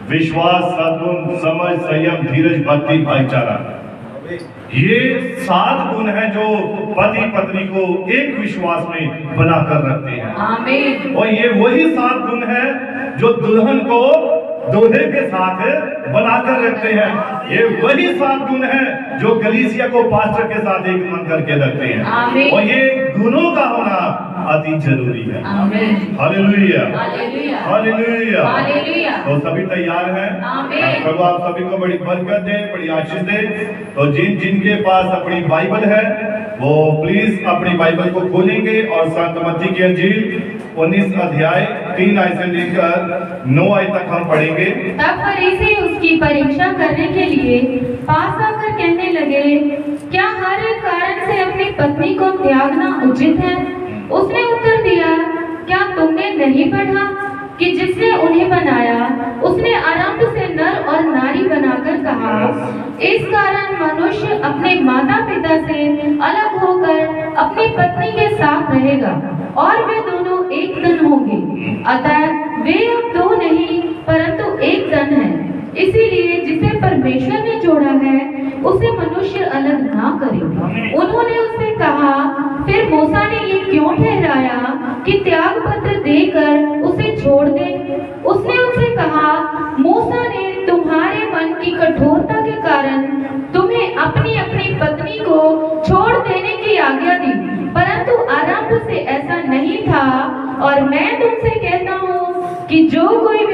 विश्वास, सद्गुण, समझ, संयम, धीरज, भक्ति, भाईचारा। ये 7 गुण हैं जो पति पत्नी को एक विश्वास में बनाकर रखते हैं। आमीन। और ये वही 7 गुण हैं जो दुल्हन को दूल्हे के साथ बनाकर रखते हैं। ये वही 7 गुण हैं जो कलीसिया को पास्टर के साथ एक मन करके रखते हैं। आमीन। और ये गुणों का होना अति जरूरी है। आमीन। Hallelujah, hallelujah, hallelujah. हालेलुया। तो सभी तैयार हैं? आमीन। प्रभु आप सभी को बड़ी बरकत दे, बड़ी आशीष दे। तो जिनके पास अपनी बाइबल है वो प्लीज अपनी बाइबल को खोलेंगे और संत मत्ती की इंजील 19 अध्याय 3 आयत से लेकर 9 आयत तक हम पढ़ेंगे। तब फरीसी उसकी परीक्षा करने के लिए पास आकर कहने लगे, क्या हर कारण से अपनी पत्नी को त्यागना उचित है? उसने उत्तर दिया, क्या तुमने नहीं पढ़ा कि जिसने उन्हें बनाया उसने आरंभ से नर और नारी बनाकर कहा, इस कारण मनुष्य अपने माता पिता से अलग होकर अपनी पत्नी के साथ रहेगा और वे दोनों एक तन होंगे। अतः वे अब 2 नहीं परंतु एक तन है। इसीलिए जिसे परमेश्वर ने जोड़ा है उसे मनुष्य अलग ना करे। उन्होंने उससे कहा, फिर मूसा ने ये क्यों ठहराया कि त्याग पत्र देकर उसे छोड़ दे? उसने उनसे कहा, मूसा ने तुम्हारे मन की कठोरता के कारण तुम्हें अपनी अपनी पत्नी को छोड़ देने की आज्ञा दी, परंतु आरंभ से ऐसा नहीं था। और मैं तुमसे कहता हूँ कि जो कोई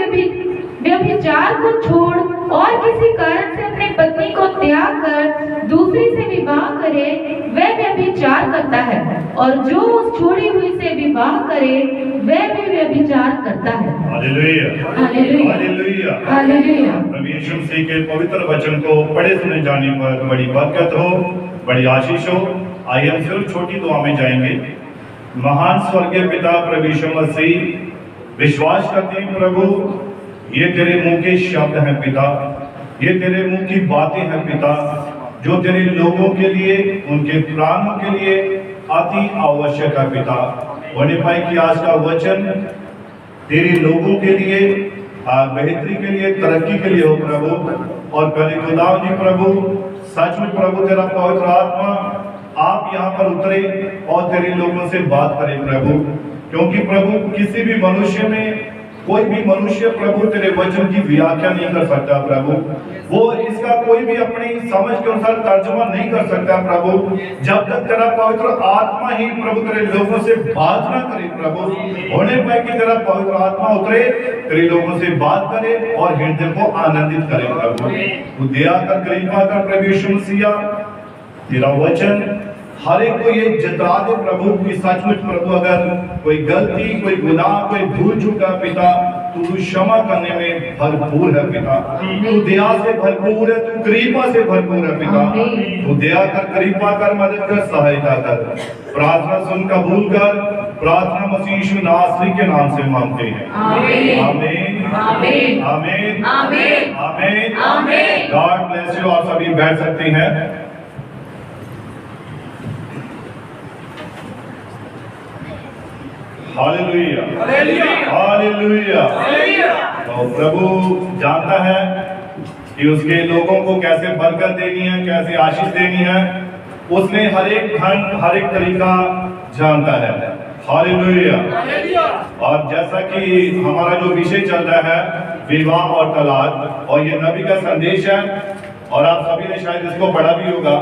व्यभिचार को छोड़ और किसी कारण से अपने पत्नी को त्याग कर दूसरी से विवाह करे वह व्यभिचार करता है, और जो उस छोड़ी हुई से विवाह करे वह भी व्यभिचार करता है। Hallelujah, hallelujah, hallelujah, hallelujah. प्रभु यीशु मसीह के पवित्र वचन को पढ़े सुने जाने पर बड़ी बरकत हो, बड़ी आशीष हो। आइए हम सिर्फ छोटी दुआ में जाएंगे। महान स्वर्गीय पिता प्रभु यीशु मसीह, विश्वास करते हैं प्रभु ये तेरे मुंह के शब्द हैं पिता, ये तेरे मुंह की बातें हैं पिता, जो तेरे लोगों के लिए, उनके प्राणों के लिए अति आवश्यक है पिता। होने पाए कि आज का वचन तेरे लोगों के लिए बेहतरी के लिए, तरक्की के लिए हो प्रभु। और कभी खुदा जी प्रभु, सच में प्रभु तेरा पवित्र आत्मा आप यहाँ पर उतरे और तेरे लोगों से बात करें प्रभु, क्योंकि प्रभु किसी भी मनुष्य में, कोई भी मनुष्य प्रभु तेरे वचन की व्याख्या नहीं कर सकता प्रभु। वो इसका कोई भी अपनी समझ के अनुसार तर्जुमा नहीं कर सकता प्रभु, जब तक तेरा पवित्र आत्मा ही प्रभु तेरे लोगों से बात ना करे प्रभु। होने पाए कि तेरा पवित्र आत्मा उतरे, तेरे लोगों से बात करे और हृदय को आनंदित करे प्रभु। तू दया कर, कृपा कर प्रभु यीशु मसीह, तेरा वचन हर एक को ये जता दे प्रभु कि सचमुच प्रभु अगर कोई गलती, कोई गुनाह, कोई भूल चूका पिता, तू क्षमा करने में भरपूर है पिता। तू दया से भरपूर है, तू कृपा से भरपूर है पिता। तू दया कर, कृपा कर, मदद कर, सहायता कर। प्रार्थना सुन, कबूल कर। प्रार्थना मसीह यीशु नासरी के नाम से मांगते हैं। आमीन, आमीन, आमीन, आमीन, आमीन, आमीन। God bless you. आप सभी बैठ सकते हैं। Hallelujah, hallelujah, hallelujah. तो प्रभु जानता है कि उसके लोगों को कैसे बरकत देनी है, कैसे आशीष देनी है। उसने हर एक ढंग, हर एक तरीका जानता है। हालेलुया। और जैसा कि हमारा जो विषय चल रहा है विवाह और तलाक, और ये नबी का संदेश है, और आप सभी ने शायद इसको पढ़ा भी होगा।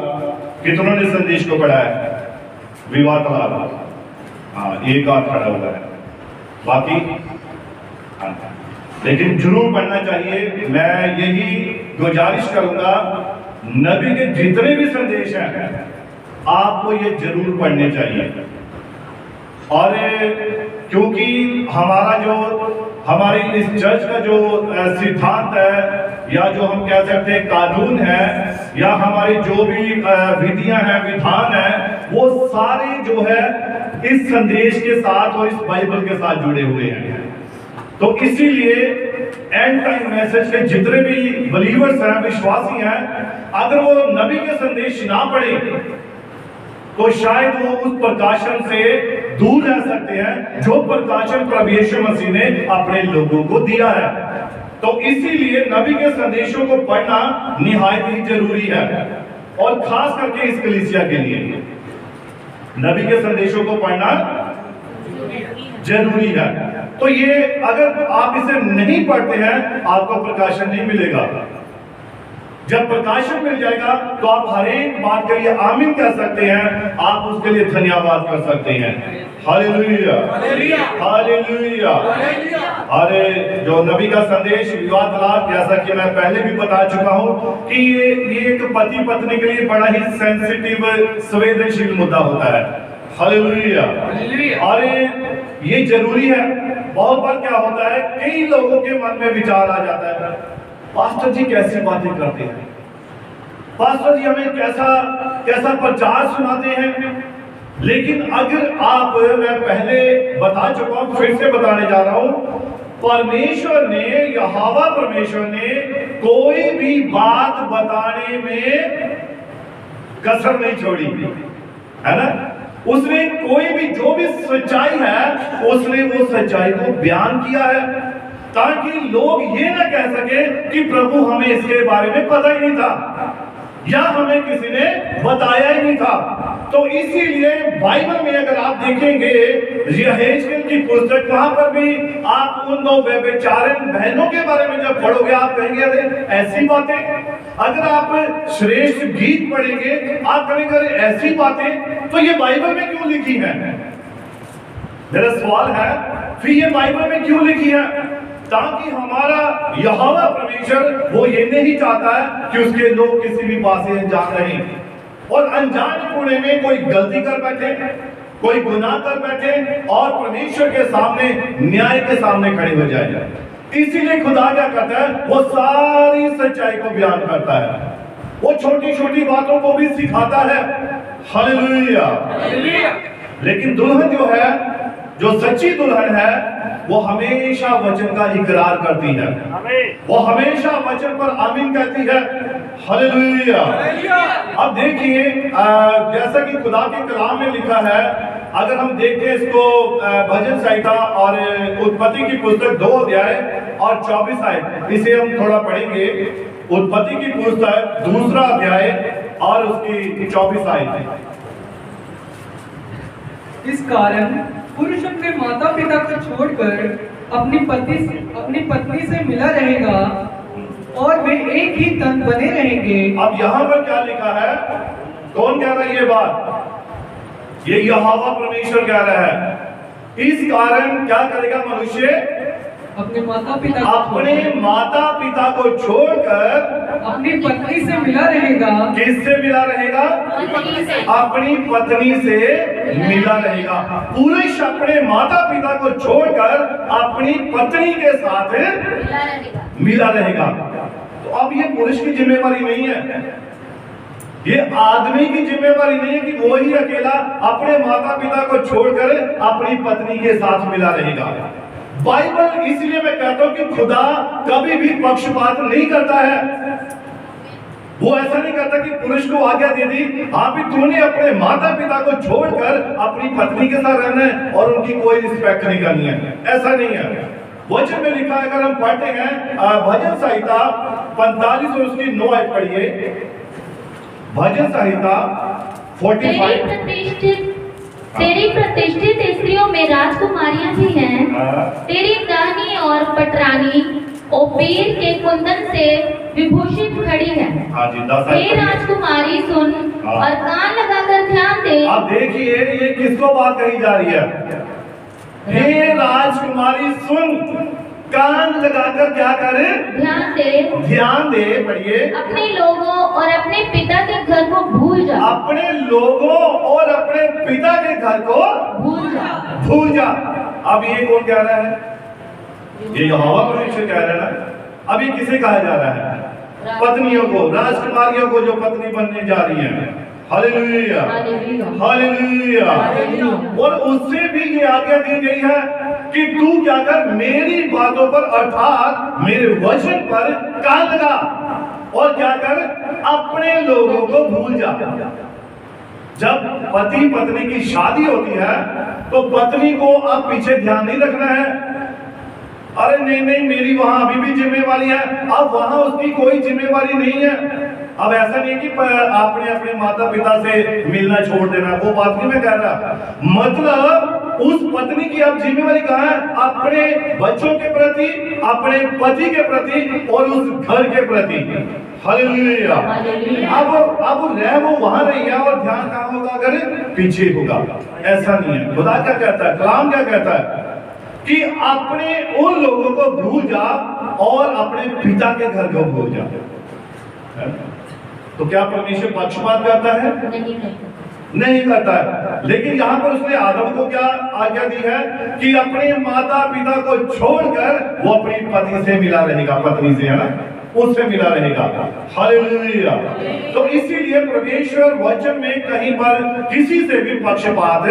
कितनों ने संदेश को पढ़ा है? विवाह तलाक, हाँ, एक बात खड़ा होता है, बाकी हाँ, लेकिन जरूर पढ़ना चाहिए। मैं यही गुजारिश करूंगा, नबी के जितने भी संदेश हैं आपको ये जरूर पढ़ने चाहिए। और क्योंकि हमारी इस चर्च का जो सिद्धांत है, या जो हम कह सकते हैं कानून है, या हमारी जो भी विधियां हैं, विधान है, वो सारे जो है इस संदेश के साथ और इस बाइबल के साथ जुड़े हुए हैं। तो इसीलिए एंड टाइम मैसेज के जितने भी बलीवर्स हैं, विश्वासी हैं, अगर वो नबी के संदेश ना पढ़े तो शायद वो उस प्रकाशन से दूर रह सकते हैं जो प्रकाशन प्रभु यीशु मसीह ने अपने लोगों को दिया है। तो इसीलिए नबी के संदेशों को पढ़ना निहायत ही जरूरी है, और खास करके इस कलीसिया के लिए नबी के संदेशों को पढ़ना जरूरी है। तो ये अगर आप इसे नहीं पढ़ते हैं, आपको प्रकाशन नहीं मिलेगा। जब प्रकाशन मिल जाएगा तो आप हर एक बात के लिए आमीन कह सकते हैं, आप उसके लिए धन्यवाद कर सकते हैं। Hallelujah, hallelujah. अरे जो नबी का संदेश विवाद तलाक, जैसा कि मैं पहले भी बता चुका हूं कि ये एक पति पत्नी के लिए बड़ा ही सेंसिटिव, संवेदनशील मुद्दा होता है। हालेलुया। अरे ये जरूरी है। बहुत बार क्या होता है, कई लोगों के मन में विचार आ जाता है, पास्टर जी कैसी बातें करते हैं, पास्टर जी हमें कैसा प्रचार सुनाते हैं। लेकिन अगर आप, मैं पहले बता चुका हूं, फिर से बताने जा रहा हूं, परमेश्वर ने, यहोवा परमेश्वर ने कोई भी बात बताने में कसर नहीं छोड़ी, है ना। उसने कोई भी, जो भी सच्चाई है, उसने वो सच्चाई को बयान किया है, ताकि लोग ये ना कह सके कि प्रभु हमें इसके बारे में पता ही नहीं था, या हमें किसी ने बताया ही नहीं था। तो इसीलिए बाइबल में अगर आप देखेंगे, यहेजकेल की पुस्तक, वहां पर भी आप उन दो व्यभिचारिणी बहनों के बारे में जब पढ़ोगे, आप कहेंगे अरे ऐसी बातें। अगर आप श्रेष्ठ गीत पढ़ेंगे, आप कहेंगे अरे ऐसी बातें, तो ये बाइबल में क्यों लिखी है? मेरा सवाल है, फिर ये बाइबल में क्यों लिखी है? ताकि हमारा यहोवा परमेश्वर वो ये नहीं चाहता है कि उसके लोग किसी भी बात से अनजान रहें, और अनजान पुणे में कोई गलती कर बैठे, कोई गुनाह कर बैठे, और परमेश्वर के सामने, न्याय के सामने खड़े हो जाए। इसीलिए खुदा क्या करता है, वो सारी सच्चाई को बयान करता है, वो छोटी छोटी बातों को भी सिखाता है। हालेलुया। लेकिन दुल्हन जो है, जो सच्ची दुल्हन है, वो हमेशा वचन का इकरार करती है, वो हमेशा वचन पर आमीन कहती है। हालेलुया। अब देखिए, जैसा कि खुदा के कलाम में लिखा है, अगर हम देखें इसको, भजन संहिता और उत्पत्ति की पुस्तक 2 अध्याय और 24 आयत, इसे हम थोड़ा पढ़ेंगे। उत्पत्ति की पुस्तक 2 अध्याय और उसकी 24 आयत। इस कारण पुरुष अपने माता पिता को छोड़कर अपनी पत्नी से मिला रहेगा, और वे एक ही तन बने रहेंगे। अब यहाँ पर क्या लिखा है? कौन कह रहा है ये बात? ये यहोवा परमेश्वर कह रहा है। इस कारण क्या करेगा मनुष्य? अपने माता पिता को छोड़कर अपनी पत्नी से मिला रहेगा। किससे मिला रहेगा? अपनी पत्नी से मिला रहेगा। पुरुष अपने माता पिता को छोड़कर अपनी पत्नी के साथ मिला रहेगा। तो अब ये पुरुष की जिम्मेवारी नहीं है, ये आदमी की जिम्मेवारी नहीं है कि वो ही अकेला अपने माता पिता को छोड़कर अपनी पत्नी के साथ मिला रहेगा। बाइबल, इसलिए मैं कहता हूं कि खुदा कभी भी पक्षपात नहीं करता है। वो ऐसा नहीं करता कि पुरुष को आज्ञा दे दी, हाँ भी तूने अपने माता पिता को छोड़कर अपनी पत्नी के साथ रहना है और उनकी कोई रिस्पेक्ट नहीं करनी है। ऐसा नहीं है। वचन में लिखा है, अगर हम पढ़ते हैं भजन संहिता 45 और उसकी 9 आयत पढ़िए। भजन संहिता 45। तेरी प्रतिष्ठित स्त्रियों में राजकुमारियां भी हैं। तेरी दानी और पटरानी ओपीर के कुंदन से विभूषित खड़ी है। हे राजकुमारी सुन और कान लगाकर ध्यान दे। अब देखिए ये किसको बात कही जा रही है? हे राजकुमारी सुन, कान लगाकर क्या करे? ध्यान दे। पढ़िए। अपने लोगों और अपने पिता के घर को भूल जा। अपने लोगों और अपने पिता के घर को भूल जा। अब ये कौन कह रहा है? ये यहोवा परमेश्वर कह रहा है ना। अब ये किसे कहा जा रहा है? पत्नियों को, राजकुमारियों को जो पत्नी बनने जा रही है। Hallelujah, hallelujah. और उससे भी ये आज्ञा दी गई है कि तू क्या कर, मेरी बातों पर अर्थात मेरे वचन पर कान लगा, और क्या कर, अपने लोगों को भूल जा। जब पति पत्नी की शादी होती है तो पत्नी को अब पीछे ध्यान नहीं रखना है, अरे नहीं नहीं, मेरी वहां अभी भी जिम्मेवारी है। अब वहां उसकी कोई जिम्मेवारी नहीं है। अब ऐसा नहीं कि आपने अपने माता पिता से मिलना छोड़ देना, वो बात नहीं मैं कह रहा। मतलब उस पत्नी की अब जिम्मेवारी कहाँ है? अपने बच्चों के प्रति, अपने पति के प्रति और उस घर के प्रति। हालेलुया। अब रह वो वहां रही है और ध्यान कहाँ होगा? अगर पीछे होगा। ऐसा नहीं है। खुदा क्या कहता है, कलाम क्या कहता है कि अपने उन लोगों को भूल जा और अपने पिता के घर को भूल जा। तो क्या परमेश्वर पक्षपात करता है? नहीं करता है। लेकिन यहाँ पर उसने आदम को क्या आज्ञा दी है कि अपने माता पिता को छोड़कर वो अपनी पत्नी से मिला रहेगा, पत्नी से, है ना, उससे मिला रहेगा। हालेलुया। तो इसीलिए परमेश्वर वचन में कहीं पर किसी से भी पक्षपात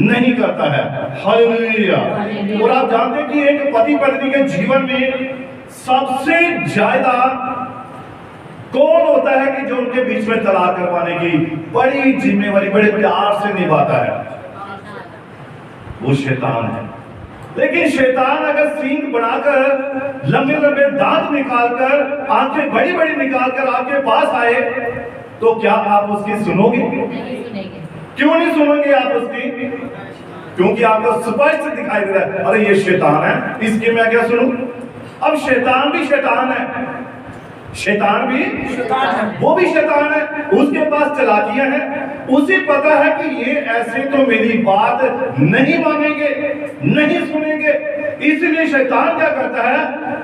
नहीं करता है। हालेलुया। और आप जानते हैं कि एक पति पत्नी के जीवन में सबसे ज्यादा कौन होता है कि जो उनके बीच में तलाक करवाने की बड़ी जिम्मेवारी बड़े प्यार से निभाता है? वो शैतान है। लेकिन शैतान अगर सींग बनाकर, लंबे लंबे दांत निकालकर, आंखें बड़ी बड़ी निकालकर आपके पास आए तो क्या आप उसकी सुनोगे? क्यों नहीं सुनोगे आप उसकी? क्योंकि आपको स्पष्ट दिखाई दे रहा है, अरे ये शैतान है, इसकी मैं क्या सुनूं? अब शैतान भी शैतान है, शैतान भी शैतान है, वो भी शैतान है, उसके पास चालाकियां हैं। उसे पता है कि ये ऐसे तो मेरी बात नहीं मानेंगे, नहीं सुनेंगे। इसलिए शैतान क्या करता है,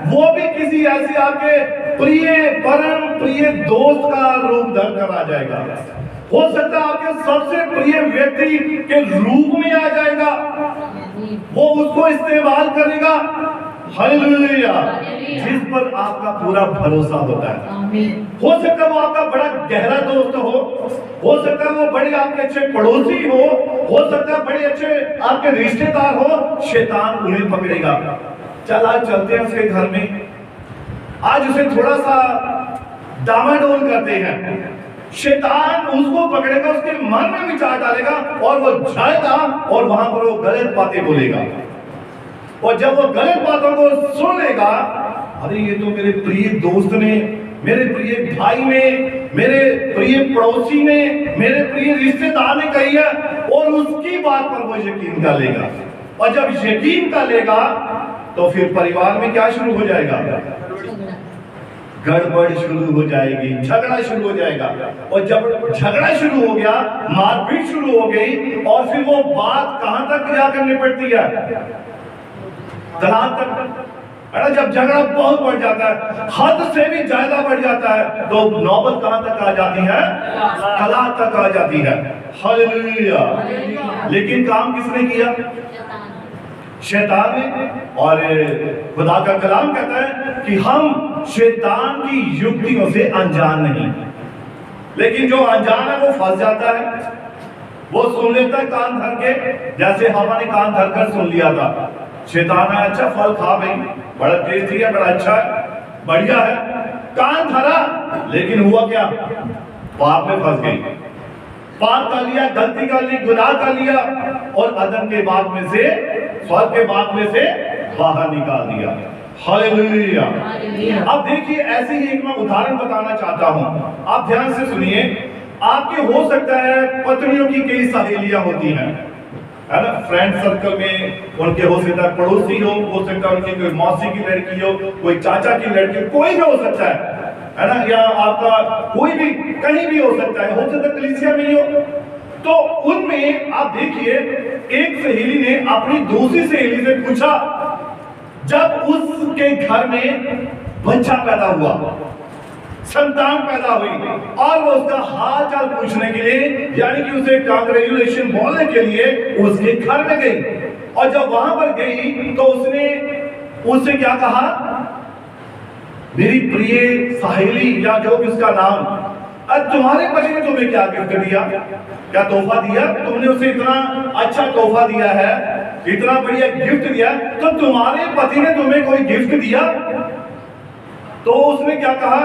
वो भी किसी ऐसे आपके प्रिय, परम प्रिय दोस्त का रूप धर कर आ जाएगा। हो सकता है आपके सबसे प्रिय व्यक्ति के रूप में आ जाएगा, वो उसको इस्तेमाल करेगा। हालेलुया। जिस पर आपका पूरा भरोसा होता है। हो सकता है वो आपका बड़ा गहरा दोस्त हो सकता है वो बड़े आपके अच्छे पड़ोसी हो सकता है बड़े अच्छे आपके रिश्तेदार हो। शैतान उन्हें पकड़ेगा। चल आज चलते हैं उसके घर में, आज उसे थोड़ा सा डामाडोल करते हैं। शैतान उसको पकड़ेगा, उसके मन में विचार डालेगा और वो जाएगा और वहां पर वो गलत बातें बोलेगा। और जब वो गलत बातों को सुन लेगा, अरे ये तो मेरे प्रिय दोस्त ने, मेरे प्रिय भाई ने, मेरे प्रिय पड़ोसी ने, मेरे प्रिय रिश्तेदार ने कही है, और उसकी बात पर वो यकीन कर लेगा। और जब यकीन कर लेगा तो फिर परिवार में क्या शुरू हो जाएगा? गड़बड़ शुरू हो जाएगी, झगड़ा शुरू हो जाएगा। और जब झगड़ा शुरू हो गया, मारपीट शुरू हो गई, और फिर वो बात कहां तक क्या करनी पड़ती है? तलाक तक। जब झगड़ा बहुत बढ़ जाता है, हद से भी ज्यादा बढ़ जाता है, तो नौबत कहां तक आ जाती है? तलाक तक आ जाती है। हालेलुया। लेकिन काम किसने किया? शैतान ने। और खुदा का कलाम कहता है कि हम शैतान की युक्तियों से अनजान नहीं, लेकिन जो अनजान है वो फंस जाता है। वो सुन लेता है कान धर के, जैसे हवा ने कान धर कर सुन लिया था। शैतान है, अच्छा फल खा भाई, बड़ा टेस्टी है, बड़ा अच्छा है, बढ़िया है, कान धरा, लेकिन हुआ क्या? पाप में फंस गई। पाप कर लिया, गलती कर ली, गुनाह कर लिया, और अदम के बाग में से, स्वर्ग के बाग में से बाहर निकाल दिया। हालेलुया। अब देखिए, ऐसे ही एक मैं उदाहरण बताना चाहता हूं, आप ध्यान से सुनिए। आपके हो सकता है पत्नियों की कई सहेलियां होती हैं, है ना, फ्रेंड सर्कल में उनके हो सकता है पड़ोसी हो सकता है उनकी कोई मौसी की लड़की हो, कोई चाचा की लड़की, कोई भी हो सकता है ना, या आपका कोई भी कहीं भी हो सकता है कलीसिया में ही हो। तो उनमें आप देखिए, एक सहेली ने अपनी दूसरी सहेली से पूछा, जब उसके घर में बच्चा पैदा हुआ, संतान पैदा हुई, और वो उसका हाल चाल पूछने के लिए, यानी कि उसे कांग्रेचुलेशन बोलने के लिए उसके घर में गई। और जब वहां पर गई तो उसने उससे क्या कहा? मेरी प्रिय सहेली, या जो भी उसका नाम, तुम्हारे पति ने तुम्हें क्या गिफ्ट दिया, क्या तोहफा दिया? तुमने उसे इतना अच्छा तोहफा दिया है, इतना बढ़िया गिफ्ट दिया, तो तुम्हारे पति ने तुम्हें कोई गिफ्ट दिया? तो उसने क्या कहा?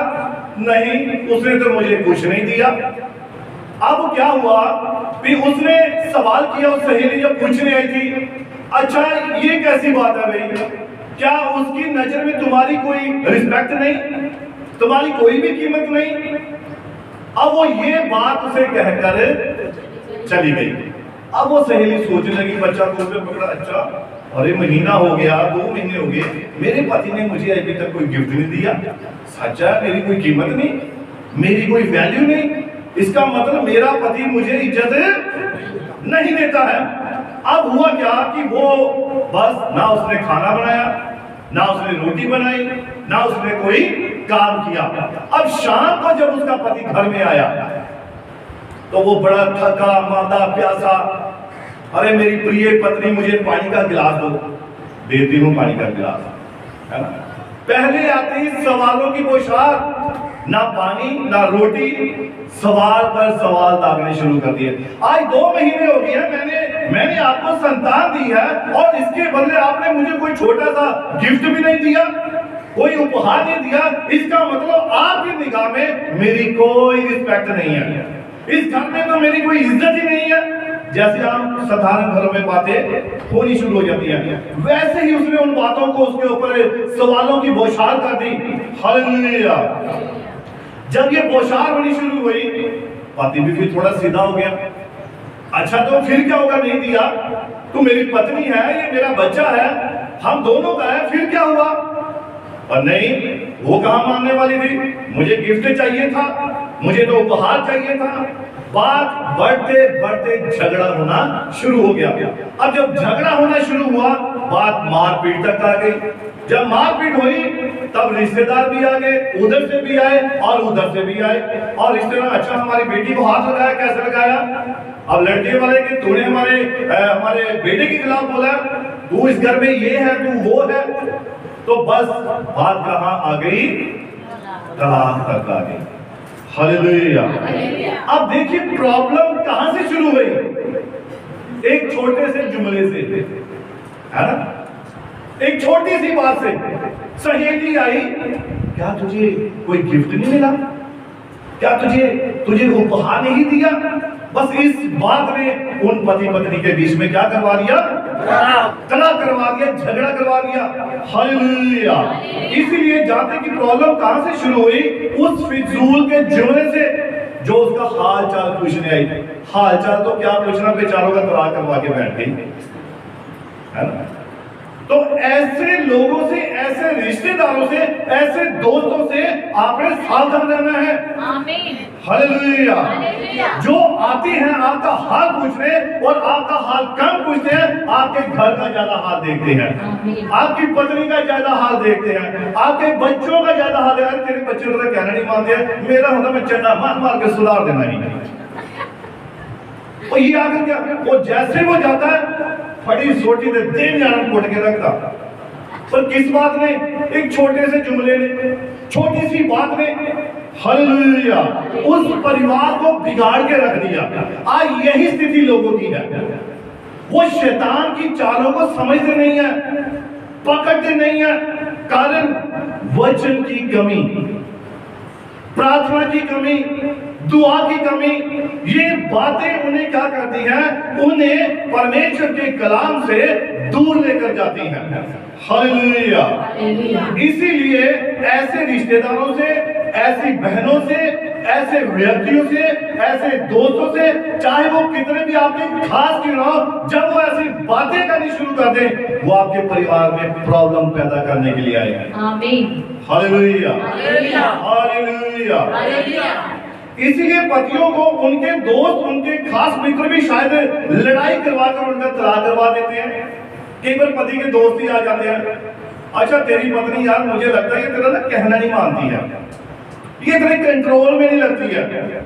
नहीं, उसने तो मुझे कुछ नहीं दिया। अब क्या हुआ, फिर उसने सवाल किया, उस सहेली जब पूछने आई थी, अच्छा ये कैसी बात है भाई, क्या उसकी नजर में तुम्हारी कोई रिस्पेक्ट नहीं, तुम्हारी कोई भी कीमत नहीं? अब वो ये बात उसे कहकर चली गई। अब वो सहेली सोचने लगी, बच्चा को उसने पकड़ा, अच्छा अरे महीना हो गया, 2 महीने हो गए, मेरे पति ने मुझे अभी तक कोई गिफ्ट नहीं दिया, सच्चा मेरी कोई कीमत नहीं, मेरी कोई वैल्यू नहीं, इसका मतलब मेरा पति मुझे इज्जत नहीं देता है। अब हुआ क्या कि वो बस ना उसने खाना बनाया, ना उसने रोटी बनाई, ना उसने कोई काम किया। अब शाम को जब उसका पति घर में आया तो वो बड़ा थका मांदा प्यासा, अरे मेरी प्रिय पत्नी मुझे पानी का गिलास दो, देती हूं पानी का गिलास, है ना। पहले आते ही सवालों की बौछार, ना पानी ना रोटी, सवाल पर सवाल दागने शुरू कर दिए। आज 2 महीने हो गए हैं, मैंने आपको संतान दी है और इसके बदले आपने मुझे कोई छोटा सा गिफ्ट भी नहीं दिया, कोई उपहार नहीं दिया, इसका मतलब आपकी निगाह में मेरी कोई रिस्पेक्ट नहीं है, इस घर में तो मेरी कोई इज्जत ही नहीं है। जैसे हम साधारण घरों में बातें होनी शुरू हो जाती हैं, वैसे ही उसने उन बातों को उसके ऊपर सवालों की बौछार कर दी। हालेलुया। जब ये बौछार होनी शुरू हुई, पति भी फिर थोड़ा सीधा हो गया। अच्छा तो फिर क्या होगा, नहीं दिया, तू मेरी पत्नी है, ये मेरा बच्चा है, हम दोनों का है, फिर क्या हुआ? और नहीं, वो कहां मानने वाली थी, मुझे गिफ्ट चाहिए था, मुझे तो उपहार चाहिए था। बात बढ़ते बढ़ते झगड़ा होना शुरू हो गया। अब जब झगड़ा होना शुरू हुआ, बात मारपीट तक आ गई। जब मारपीट हुई तब रिश्तेदार भी आ गए, उधर से भी आए और उधर से भी आए, और रिश्तेदार, अच्छा हमारी बेटी को हाथ लगाया, कैसे लगाया? अब लड़के वाले कि तूने हमारे बेटे के खिलाफ बोला, तू इस घर में ये है, तू वो है, तो बस बात कहां आ गई, तलाक तक आ गई। हालेलुया। अब देखिए प्रॉब्लम कहां से शुरू हुई, एक छोटे से जुमले से, है ना, एक छोटी सी बात से। सहेली आई, क्या तुझे कोई गिफ्ट नहीं मिला, क्या तुझे उपहार नहीं दिया? बस इस बात ने उन पति पत्नी के बीच में क्या करवा दिया, तलाक करवा दिया, झगड़ा करवा दिया। हालेलुया। इसीलिए जानते कि प्रॉब्लम कहां से शुरू हुई, उस फिजूल के जुमले से जो उसका हाल चाल पूछने आई। हाल चाल तो क्या पूछना, बेचारों का तलाक करवा के बैठ गई, है ना। तो ऐसे लोगों से, ऐसे रिश्तेदारों से, ऐसे दोस्तों से आपने सावधान रहना है। आमीन। हालेलुया। जो आते हैं आपका हाल पूछने और आपका हाल कम पूछते हैं, आपके घर का ज्यादा हाल देखते हैं, आपकी पत्नी का ज्यादा हाल देखते हैं, आपके बच्चों का ज्यादा हाल है। तेरे बच्चे तो कहना नहीं मानते, मेरा होता मैं चंदा मार मार के सुधार देना ही नहीं। और ये आगे क्या, वो जैसे वो जाता है फटी सोटी में दिन जान कोट के रखता, पर किस बात ने, एक छोटे से जुमले ने, छोटी सी बात ने, हालेलुया, उस परिवार को बिगाड़ के रख दिया। आज यही स्थिति लोगों की है, वो शैतान की चालों को समझते नहीं है, पकड़ते नहीं है। कारण वचन की कमी, प्रार्थना की कमी, दुआ की कमी, ये बातें उन्हें क्या करती हैं, उन्हें परमेश्वर के कलाम से दूर लेकर जाती हैं। हालेलुया। इसीलिए ऐसे रिश्तेदारों से, ऐसी बहनों से, ऐसे व्यक्तियों से, ऐसे दोस्तों से, चाहे वो कितने भी आपके खास क्यों ना हो, जब वो ऐसी बातें करनी शुरू कर दें, वो आपके परिवार में प्रॉब्लम पैदा करने के लिए आए हैं। आमीन। हालेलुया। हालेलुया। इसीलिए पतियों को उनके दोस्त, उनके खास मित्र भी शायद लड़ाई करवाकर उनका तलाक करवा देते हैं। कई बार पति के दोस्त ही आ जाते हैं, अच्छा तेरी पत्नी यार मुझे लगता है ये तेरा ना कहना नहीं मानती है, ये तेरे कंट्रोल में नहीं लगती है।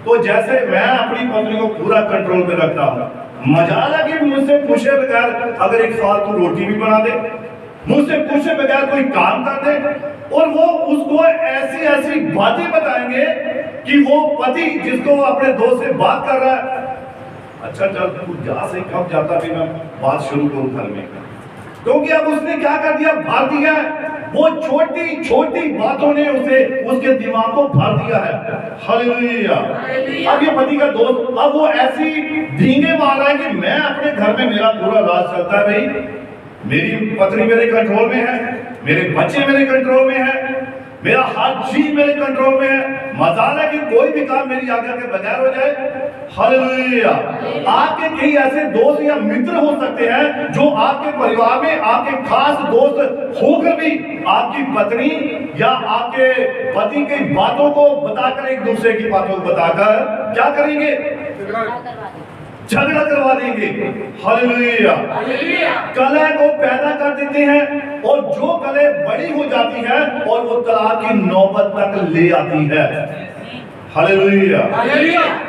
तो जैसे मैं अपनी पत्नी को पूरा कंट्रोल में रखता हूँ, मजाल है कि मुझसे पूछे बगैर अगर एक फालतू रोटी भी बना दे, मुझसे पूछे बगैर कोई काम कर दे, और वो उसको ऐसी ऐसी बातें बताएंगे कि वो पति जिसको वो अपने दोस्त से बात कर रहा है, अच्छा चल तू जा से कब जाता भी मैं बात शुरू करूं घर में, क्योंकि अब उसने क्या कर दिया, भर दिया है। वो छोटी छोटी बातों ने उसे, उसके दिमाग को भर दिया है। हालेलुया। अब ये पति का दोस्त, अब वो ऐसी धींगे मार रहा है कि मैं अपने घर में, मेरा पूरा राज चलता है भाई, मेरी पत्नी मेरे कंट्रोल में है, मेरे बच्चे मेरे कंट्रोल में है, मेरा हर चीज मेरे कंट्रोल में है। मजाल है कि कोई भी काम मेरी आज्ञा के बगैर हो जाए। हालेलुया। आपके कई ऐसे दोस्त या मित्र हो सकते हैं जो आपके परिवार में आपके खास दोस्त होकर भी आपकी पत्नी या आपके पति की बातों को बताकर, एक दूसरे की बातों को बताकर क्या करेंगे? झगड़ा करवा देंगे। हालेलुया। कलह को पैदा कर देते हैं और जो कलह बड़ी हो जाती है और वो तलाक की नौबत तक ले आती है। हालेलुया।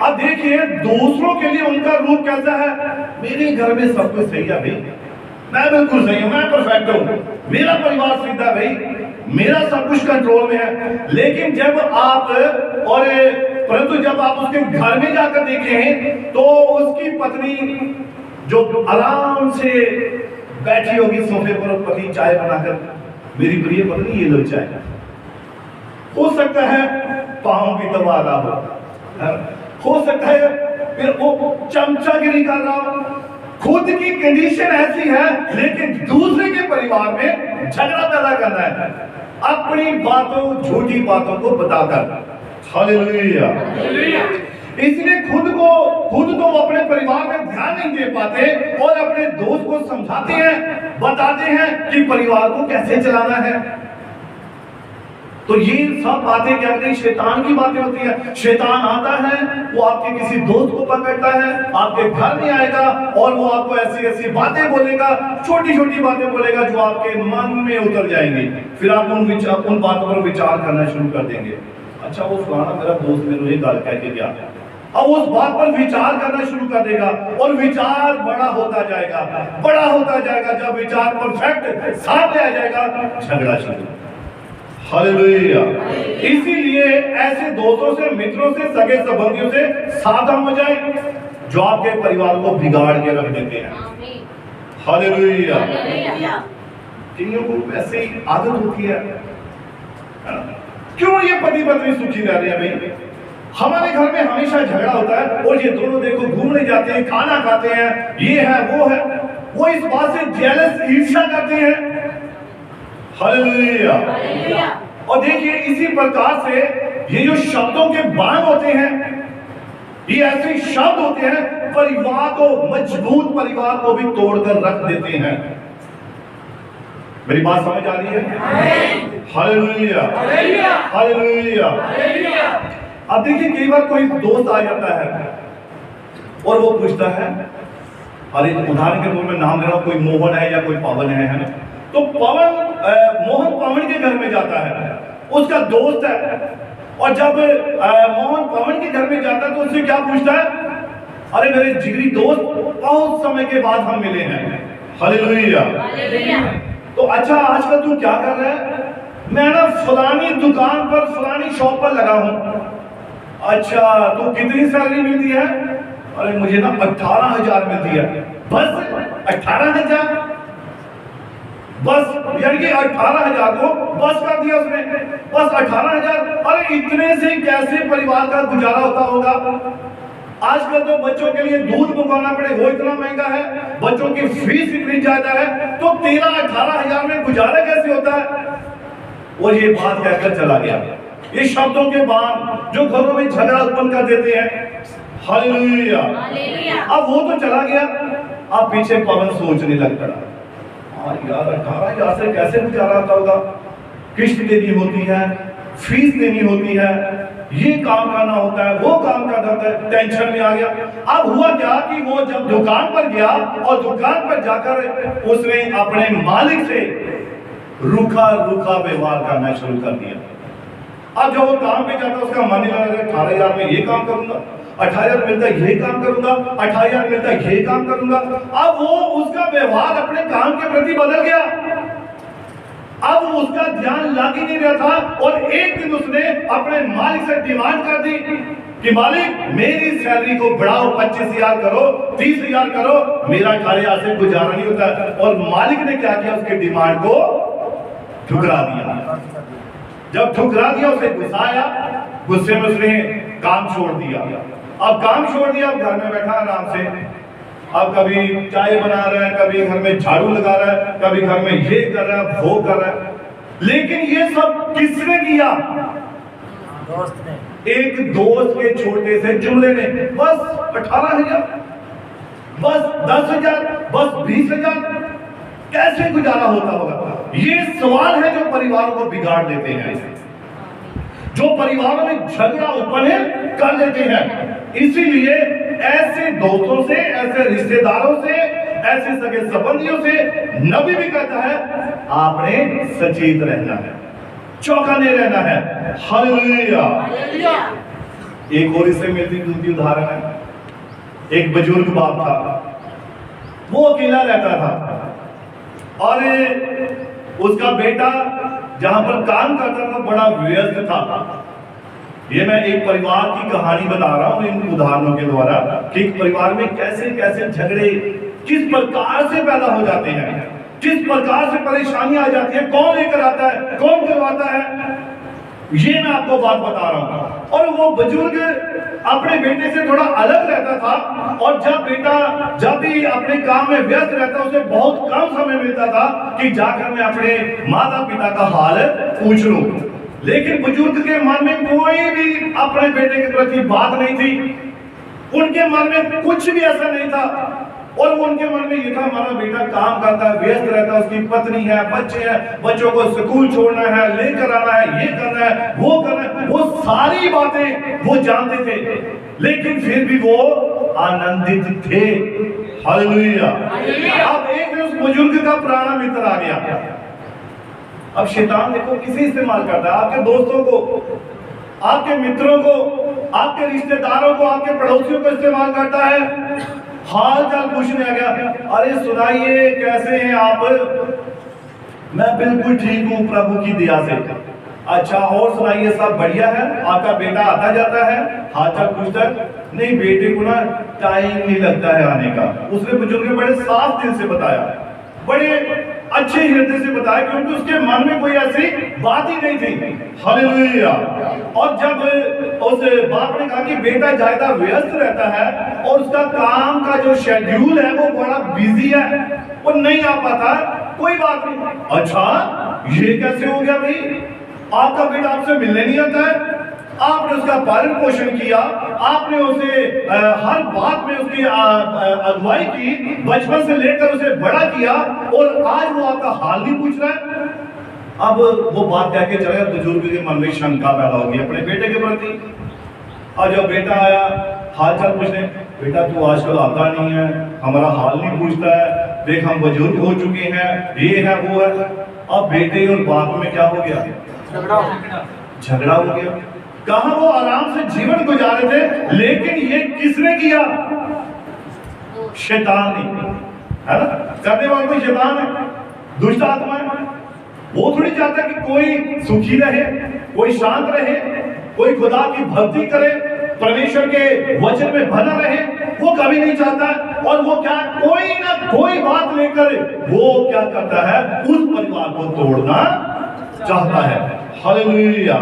अब देखिए दूसरों के लिए उनका रूप कैसा है। मेरे घर में सब कुछ सही है भाई, मैं बिल्कुल सही हूं, मैं परफेक्ट हूं, मेरा परिवार सीधा भाई, मेरा सब कुछ कंट्रोल में है। लेकिन जब आप परंतु जब आप उसके घर में जाकर देखें तो उसकी पत्नी जो आराम से बैठी होगी सोफे पर, पति चाय बनाकर, मेरी प्रिय पत्नी ये लो चाय, हो सकता है पांव भी दबा रहा हो सकता है फिर वो चमचागिरी कर रहा हो, खुद की कंडीशन ऐसी है, लेकिन दूसरे के परिवार में झगड़ा पैदा करना है अपनी बातों, झूठी बातों को बताकर। हालेलुया। इसलिए खुद तो अपने परिवार में ध्यान नहीं दे पाते और अपने दोस्त को समझाते हैं, बताते हैं कि परिवार को कैसे चलाना है। तो ये सब बातें क्या कहते हैं? शैतान की बातें होती है। शैतान आता है, वो आपके किसी दोस्त को पकड़ता है, आपके घर में आएगा और वो आपको ऐसी ऐसी बातें बोलेगा, छोटी छोटी बातें बोलेगा जो आपके मन में उतर जाएंगी। फिर आप उन बातों पर विचार करना शुरू कर देंगे। अच्छा वो फलाना मेरा दोस्त मेरे ये गल कह के गया, अब उस बात पर विचार करना शुरू कर देगा और विचार बड़ा होता जाएगा, बड़ा होता जाएगा। जब विचार परफेक्ट सामने आ जाएगा, झगड़ा शुरू। हालेलुया। इसीलिए ऐसे दोस्तों से, मित्रों से, सगे संबंधियों से सावधान हो जाए जो आपके परिवार को बिगाड़ के रख देते हैं। हालेलुया। किन्हीं को वैसे ही आदत होती है, क्यों ये पति पत्नी सुखी रह रहे हैं भाई? हमारे घर में हमेशा झगड़ा होता है और ये दोनों देखो घूमने जाते हैं, खाना खाते हैं, ये है वो है, वो इस बात से जेलस, ईर्ष्या करते हैं। हालेलुया। और देखिए इसी प्रकार से ये जो शब्दों के बाण होते हैं, ये ऐसे शब्द होते हैं परिवार को, मजबूत परिवार को भी तोड़कर रख देते हैं। मेरी बात समझ आ रही है? हालेलुया। हालेलुया। अब देखिए कई बार कोई दोस्त आ जाता है और वो पूछता है, अरे उदाहरण के रूप में नाम ले रहा हूं, कोई मोहन है या कोई पवन है ना, तो मोहन पवन के घर में जाता है, उसका दोस्त है, और जब मोहन पवन के घर में जाता है तो उससे क्या पूछता है? अरे मेरे जिगरी दोस्त, बहुत समय के बाद हम मिले हैं। हालेलुया। तो अच्छा आजकल तू क्या कर रहा है? मैं ना फलानी दुकान पर, फलानी शॉप पर लगा हूं। अच्छा तो कितनी सैलरी मिलती है? अरे मुझे ना 18,000 मिलती है। बस 18,000? बस यानी कि 18,000 को बस कर दिया उसने, बस 18,000। अरे इतने से कैसे परिवार का गुजारा होता होगा? आजकल तो बच्चों के लिए दूध मंगवाना पड़े, वो इतना महंगा है, बच्चों की फीस इतनी ज्यादा है, तो 13-18,000 में गुजारा कैसे होता है? और ये बात कहकर चला गया। ये शब्दों के बाण जो घरों में झगड़ा उत्पन्न कर देते हैं। हालेलुया। अब वो तो चला गया, अब पीछे पवन सोचने लग पड़ा, यार 18,000 से कैसे गुजारा होता होगा? किस्त देनी होती है, फीस देनी होती है, ये काम करना होता है, वो काम करना होता है, टेंशन में आ गया। अब हुआ क्या कि वो जब दुकान पर गया और दुकान पर जाकर उसने अपने मालिक से रूखा रूखा व्यवहार करना शुरू कर दिया। अब जब वो काम पे जाता उसका मन नहीं लगा, 18,000 में ये काम करूंगा, 18,000 मिलता ये काम करूंगा, 18,000 मिलता ये काम करूंगा। अब वो उसका व्यवहार अपने काम के प्रति बदल गया, अब उसका ध्यान लग ही नहीं रहा था। और एक दिन उसने अपने मालिक से डिमांड कर दी कि मालिक मेरी सैलरी को बढ़ाओ, 25,000 करो, 30,000 करो, मेरा 18,000 से गुजारा नहीं होता। और मालिक ने क्या किया? उसके डिमांड को ठुकरा दिया। जब ठुकरा दिया उसे गुस्सा आया, गुस्से में उसने काम छोड़ दिया। अब काम छोड़ दिया, अब घर में बैठा आराम से, अब कभी चाय बना रहा है, कभी घर में झाड़ू लगा रहा है, कभी घर में ये कर रहा है, वो कर रहा है। लेकिन ये सब किसने किया? दोस्त ने। एक दोस्त के छोटे से जुमले ने। बस 18,000, बस 10,000, बस 20,000, कैसे गुजारा होता होगा? ये सवाल है जो परिवारों को बिगाड़ देते हैं, जो परिवारों में झगड़ा उत्पन्न कर देते हैं। इसीलिए ऐसे दोस्तों से, ऐसे रिश्तेदारों से, ऐसे सगे संबंधियों से नबी भी कहता है आपने सचेत रहना है, चौकन्ने रहना है। हालेलुया। एक और इससे मिलती जुलती उदाहरण है। एक बुजुर्ग बाप था, वो अकेला रहता था और उसका बेटा जहां पर काम करता था बड़ा व्यस्त था। ये मैं एक परिवार की कहानी बता रहा हूं इन उदाहरणों के द्वारा कि एक परिवार में कैसे कैसे झगड़े किस प्रकार से पैदा हो जाते हैं, किस प्रकार से परेशानियां आ जाती है, कौन लेकर आता है, कौन करवाता है, ये मैं आपको बात बता रहा हूं। और वो बुजुर्ग अपने बेटे से थोड़ा अलग रहता था और जब बेटा जब भी अपने काम में व्यस्त रहता उसे बहुत कम समय मिलता था कि जाकर मैं अपने माता पिता का हाल पूछ लूं। लेकिन बुजुर्ग के मन में कोई भी अपने बेटे के प्रति बात नहीं थी, उनके मन में कुछ भी ऐसा नहीं था। और उनके मन में ये था हमारा बेटा काम करता है, व्यस्त रहता है, उसकी पत्नी है, बच्चे हैं, बच्चों को स्कूल छोड़ना है, लेकर आना है, ये करना है, वो करना है, वो सारी बातें वो जानते थे, लेकिन फिर भी वो आनंदित थे। हालेलुया। अब एक दिन उस बुजुर्ग का पुराना मित्र आ गया। अब शैतान देखो किसे इस्तेमाल करता है? आपके दोस्तों को, आपके मित्रों को, आपके रिश्तेदारों को, आपके पड़ोसियों को इस्तेमाल करता है। हाल चाल पूछने आ गया, अरे सुनाइए कैसे हैं आप? मैं बिल्कुल ठीक हूँ प्रभु की दया से। अच्छा और सुनाइए सब बढ़िया है? आपका बेटा आता जाता है? हाल चाल पूछता है? नहीं बेटे को ना टाइम नहीं लगता है आने का। उसने बुजुर्ग ने बड़े साफ दिल से बताया, बड़े अच्छे हृदय से बताया, क्योंकि उसके मन में कोई ऐसी बात ही नहीं थी। हालेलुया। और जब उस बाप ने कहा कि बेटा ज्यादा व्यस्त रहता है और उसका काम का जो शेड्यूल है वो बड़ा बिजी है, वो नहीं आ पाता, कोई बात नहीं। अच्छा ये कैसे हो गया भाई? आपका बेटा आपसे मिलने नहीं आता है, आपने उसका पालन पोषण किया, आपने उसे हर बात में उसकी अगुवाई की, बचपन से लेकर उसे बड़ा किया, और आज वो आपका हाल नहीं पूछ रहा है। अब वो बात कह के चले, बुजुर्ग के मन में शंका पैदा होगी अपने बेटे के प्रति। और जब बेटा आया हाल चाल पूछने, बेटा तू आजकल आता नहीं है, हमारा हाल नहीं पूछता है, देख हम बुजुर्ग हो चुके हैं, ये है वो है। अब बेटे और बाप में क्या हो गया? झगड़ा हो गया। कहा वो आराम से जीवन गुजारे थे, लेकिन ये किसने किया? शैतान ने, है ना? करने वाला कोई शैतान है, दुष्ट आत्मा है। वो थोड़ी चाहता कि कोई सुखी रहे, कोई शांत रहे, कोई खुदा की भक्ति करे, परमेश्वर के वचन में बना रहे, वो कभी नहीं चाहता। और वो क्या, कोई ना कोई बात लेकर वो क्या करता है? उस परिवार को तोड़ना चाहता है। हालेलुया।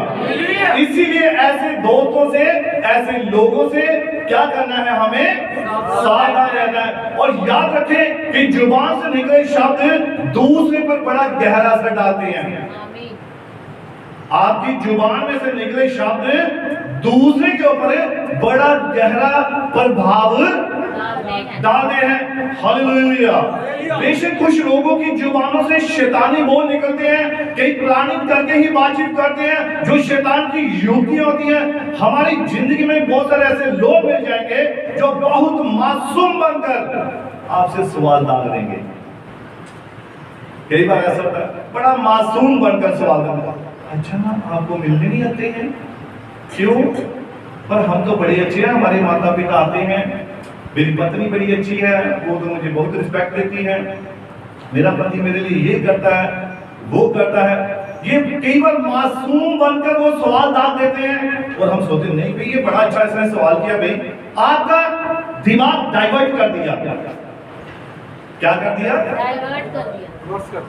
इसीलिए ऐसे दोस्तों से, ऐसे लोगों से क्या करना है? हमें सावधान रहना है। और याद रखें कि जुबान से निकले शब्द दूसरे पर बड़ा गहरा असर डालते हैं। आपकी जुबान में से निकले शब्द दूसरे के ऊपर बड़ा गहरा प्रभाव डालते हैं। हालेलुया। बेशक कुछ लोगों की जुबानों से शैतानी बोल निकलते हैं, कई प्लानिंग करके ही बातचीत करते हैं, जो शैतान की युक्तियां होती हैं। हमारी जिंदगी में बहुत सारे ऐसे लोग मिल जाएंगे जो बहुत मासूम बनकर आपसे सवाल दाग देंगे। कई बार ऐसा होता है, बड़ा मासूम बनकर सवाल दाग, अच्छा आपको मिलने नहीं आते हैं? क्यों? पर हम तो बड़े अच्छे हैं, हमारे माता पिता आते हैं, मेरी पत्नी बड़ी अच्छी है, वो तो मुझे बहुत रिस्पेक्ट देती है, मेरा पति मेरे लिए ये करता है, वो करता है। ये कई बार मासूम बनकर वो सवाल दाग देते हैं और हम सोचते नहीं भाई ये बड़ा अच्छा इसने सवाल किया, भाई आपका दिमाग डाइवर्ट कर दिया। क्या कर दिया? डाइवर्ट कर दिया।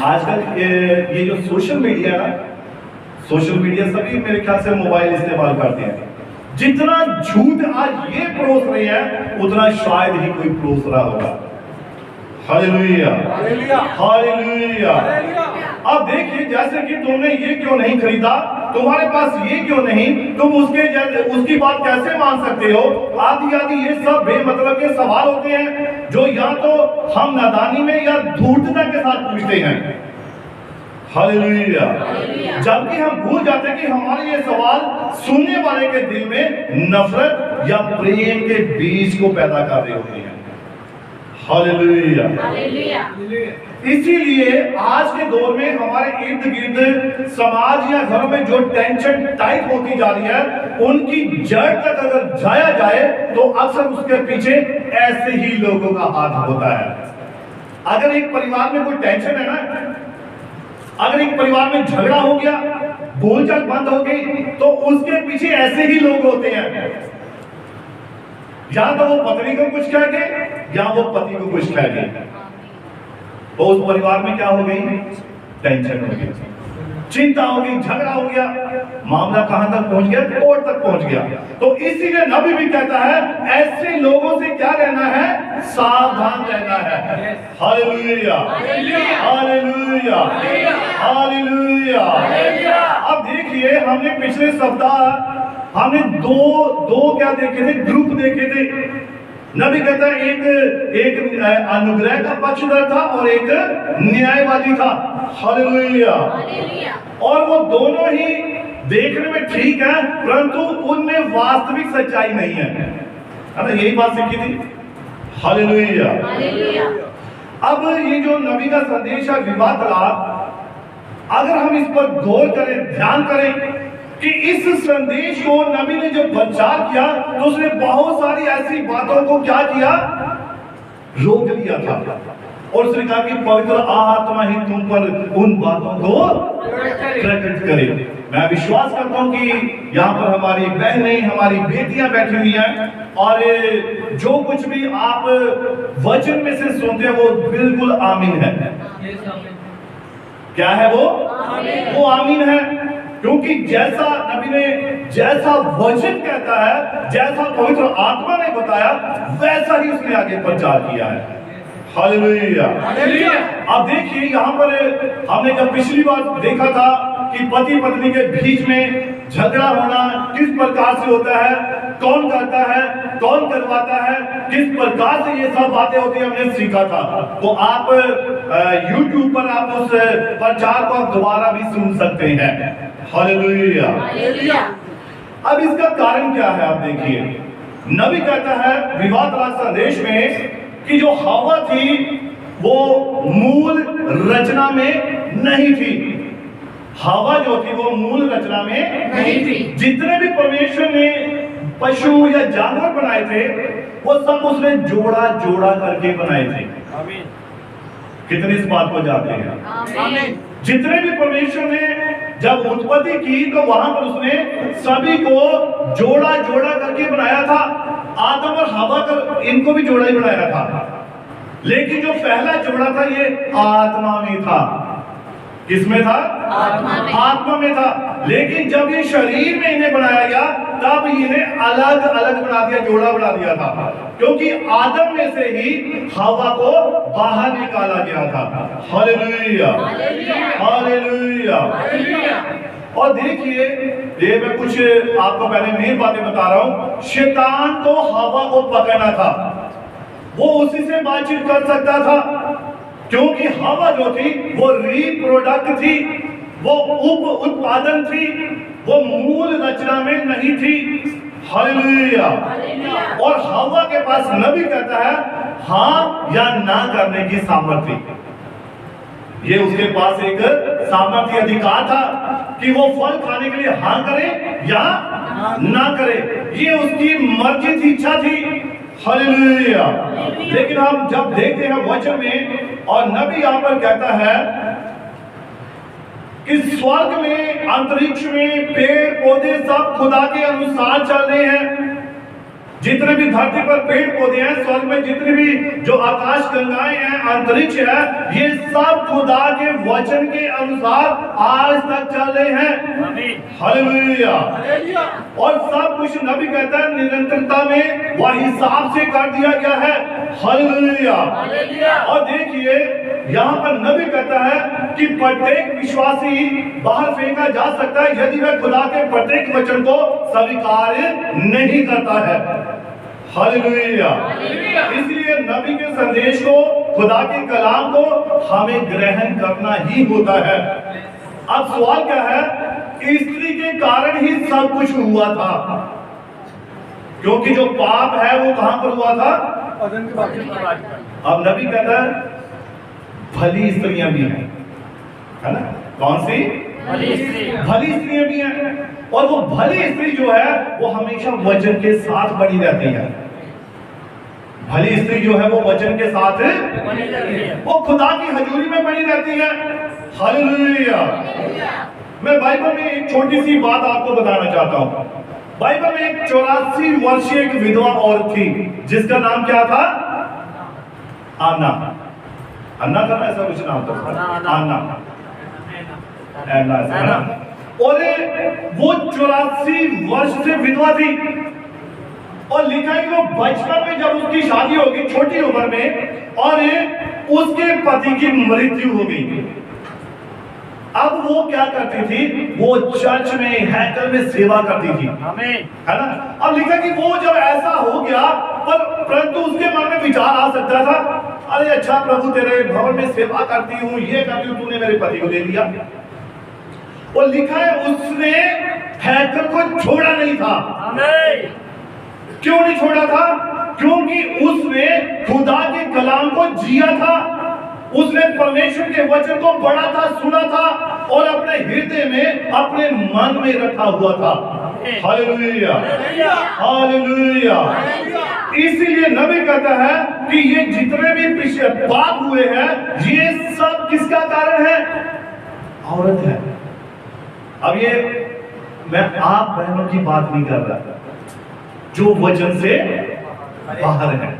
आजकल ये जो सोशल मीडिया है, सोशल मीडिया सभी मेरे ख्याल से मोबाइल इस्तेमाल करते हैं। जितना झूठ आज ये परोस रहे हैं उतना शायद ही कोई परोस रहा होगा। Hallelujah, hallelujah. अब देखिए, जैसे कि तुमने ये क्यों नहीं खरीदा, तुम्हारे पास ये क्यों नहीं, तुम उसकी बात कैसे मान सकते हो, आदि आदि ये सब बेमतलब के सवाल होते हैं जो या तो हम नादानी में या धूर्तता के साथ पूछते हैं। हालेलुया। जबकि हम भूल जाते हैं कि हमारे ये सवाल सुनने वाले के दिल में नफरत या प्रेम के बीज को पैदा कर रहे होते हैं। हालेलुया। इसीलिए आज के दौर में हमारे इर्द गिर्द समाज या घरों में जो टेंशन टाइट होती जा रही है, उनकी जड़ तक अगर जाया जाए तो अक्सर उसके पीछे ऐसे ही लोगों का हाथ होता है। अगर एक परिवार में कोई टेंशन है ना, अगर एक परिवार में झगड़ा हो गया, बोलचाल बंद हो गई, तो उसके पीछे ऐसे ही लोग होते हैं। या तो वो पत्नी को कुछ कह गए या वो पति को कुछ कह गए, तो उस परिवार में क्या हो गई, टेंशन हो गई, चिंता हो गई, झगड़ा हो गया, मामला कहां तक पहुंच गया, कोर्ट तक पहुंच गया। तो इसीलिए नबी भी कहता है ऐसे लोगों से क्या रहना है, सावधान रहना है। Hallelujah, hallelujah, hallelujah. अब देखिए, हमने पिछले सप्ताह हमने दो क्या देखे थे, ग्रुप देखे थे। नबी कहता है एक अनुग्रह का पक्षधर था और एक न्यायवादी था। हालेलुया। और वो दोनों ही देखने में ठीक है, परंतु उनमें वास्तविक सच्चाई नहीं है ना, यही बात सीखी थी। हालेलुया। अब ये जो नबी का संदेश है विवाह तलाक, अगर हम इस पर गौर करें, ध्यान करें कि इस संदेश को नबी ने जब प्रचार किया तो उसने बहुत सारी ऐसी बातों को क्या किया, रोक लिया था। और उसने कहा कि पवित्र आत्मा ही तुम पर उन बातों को प्रकट करे। मैं विश्वास करता हूं कि यहाँ पर हमारी बहनें, हमारी बेटियां बैठी हुई हैं, और जो कुछ भी आप वचन में से सुनते हैं वो बिल्कुल आमीन है। क्या है वो? आमीन है। क्योंकि जैसा नबी ने, जैसा वचन कहता है, जैसा पवित्र आत्मा ने बताया, वैसा ही उसने आगे प्रचार किया है। हालेलुया। अब देखिए, यहाँ पर हमने जब पिछली बार देखा था कि पति पत्नी के बीच में झगड़ा होना किस प्रकार से होता है, कौन करता है, कौन करवाता है, किस प्रकार से ये सब बातें होती है, हमने सीखा था। तो आप YouTube पर आप उस प्रचार को आप दोबारा भी सुन सकते हैं। हालेलुया। अब इसका कारण क्या है, आप देखिए, नबी कहता है विवाह तलाक संदेश में कि जो हवा थी वो मूल रचना में नहीं थी। हवा जो थी वो मूल रचना में नहीं थी। जितने भी परमेश्वर ने पशु या जानवर बनाए थे वो सब उसने जोड़ा जोड़ा करके बनाए थे। कितनी इस बात को जानते हैं? जितने भी परमेश्वर ने जब उत्पत्ति की तो वहां पर उसने सभी को जोड़ा जोड़ा करके बनाया था। आदम और हवा का इनको भी जोड़ा ही बनाया था, लेकिन जो पहला जोड़ा था ये आत्मा में था। किसमें था? आत्मा में था। लेकिन जब ये शरीर में इन्हें बनाया गया तब इन्हें अलग अलग बना दिया, जोड़ा बना दिया था, क्योंकि आदम में से ही हवा को बाहर निकाला गया था। Hallelujah, hallelujah. और देखिए, ये मैं कुछ आपको पहले मेन बातें बता रहा हूं। शैतान को हवा को पकड़ना था, वो उसी से बातचीत कर सकता था, क्योंकि हवा जो थी वो रिप्रोडक्ट थी, वो उप उत्पादन थी, वो मूल रचना में नहीं थी। हालेलुया। और हवा के पास नबी कहता है हाँ या ना करने की सामर्थ्य। ये उसके पास एक सामर्थ्य अधिकार था कि वो फल खाने के लिए हाँ करे या ना करे, ये उसकी मर्जी थी, इच्छा थी। हालेलुया। लेकिन हम जब देखते हैं वचन में, और नबी यहाँ पर कहता है कि स्वर्ग में, अंतरिक्ष में पेड़ पौधे सब खुदा के अनुसार चल रहे हैं। जितने भी धरती पर पेड़ पौधे हैं, स्वर्ग में जितने भी जो आकाश गंगाएं हैं, अंतरिक्ष है, ये सब खुदा के वचन के अनुसार आज तक चल रहे हैं। हालेलुया। और सब कुछ नबी कहता है निरंतरता में वह हिसाब से कर दिया गया है। हालेलुया। और देखिए यहाँ पर नबी कहता है कि प्रत्येक विश्वासी बाहर फेंका जा सकता है यदि वह खुदा के प्रत्येक वचन को स्वीकार नहीं करता है। हालेलुया। इसलिए नबी के संदेश को, खुदा के कलाम को हमें ग्रहण करना ही होता है। अब सवाल क्या है? स्त्री के कारण ही सब कुछ हुआ था, क्योंकि जो पाप है वो कहां पर हुआ था? अब नबी कहता है भली स्त्रियां भी हैं, है ना? कौन सी? भली स्त्रियां भी हैं। और वो भली स्त्री जो है वो हमेशा वचन के साथ बनी रहती है। भली स्त्री जो है वो वचन के साथ वो खुदा की हजूरी में बनी रहती है। हालेलुया। मैं बाइबल में एक छोटी सी बात आपको बताना चाहता हूं। बाइबल में एक 84 वर्षीय एक विधवा औरत थी जिसका नाम क्या था? अन्ना। अन्ना था, ऐसा कुछ नाम था। अन्ना। और वो 84 वर्ष से विधवा थी। और लिखा है कि वो बचपन में जब उसकी शादी होगी छोटी उम्र में, और उसके पति की मृत्यु हो गई। अब वो क्या करती थी? वो चर्च में, हैकल में सेवा करती थी, है ना? अब लिखा कि वो जब ऐसा हो गया, परंतु उसके मन में विचार आ सकता था, अरे अच्छा प्रभु तेरे भवन में सेवा करती हूँ, ये करती हूँ, तूने मेरे पति को दे दिया। और लिखा है उसने हैकल को छोड़ा नहीं था। क्यों नहीं छोड़ा था? क्योंकि उसने खुदा के कलाम को जिया था। उसने परमेश्वर के वचन को पढ़ा था, सुना था और अपने हृदय में, अपने मन में रखा हुआ था। हालेलुया। हालेलुया। इसीलिए नबी कहता है कि ये जितने भी पिछले पाप हुए हैं, ये सब किसका कारण है? औरत है। अब ये मैं आप बहनों की बात नहीं कर रहा, जो वचन से बाहर है,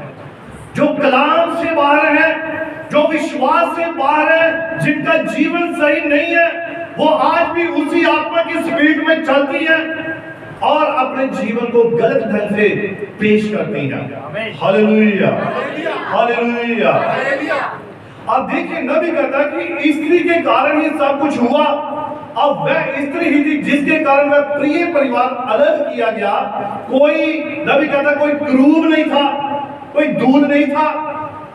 जो कलाम से बाहर है, जो विश्वास से बाहर है, जिनका जीवन सही नहीं है, वो आज भी उसी आत्मा की स्पीड में चलती है और अपने जीवन को गलत ढंग से पेश करती है। हालेलुया। हालेलुया। अब देखिए नबी कहता है कि स्त्री के कारण ही सब कुछ हुआ। अब वह स्त्री ही थी जिसके कारण वह प्रिय परिवार अलग किया गया। कोई, नबी कहता कोई क्रूर नहीं था, कोई दूध नहीं था,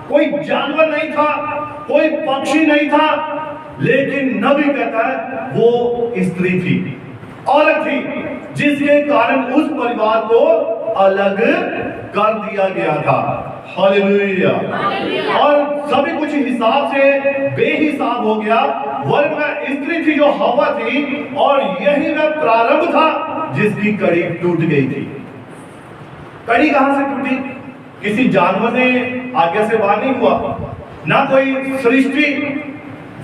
कोई जानवर नहीं था, कोई पक्षी नहीं था, लेकिन नबी कहता है वो स्त्री थी, औरत थी, जिसके कारण उस परिवार को अलग कर दिया गया था। हालेलुया। और सभी कुछ हिसाब से बेहिसाब हो गया। वह स्त्री थी जो हवा थी, और यही वह प्रारंभ था जिसकी कड़ी टूट गई थी। कड़ी कहां से टूटी? किसी जानवर ने आज्ञा से बाहर नहीं हुआ, ना कोई सृष्टि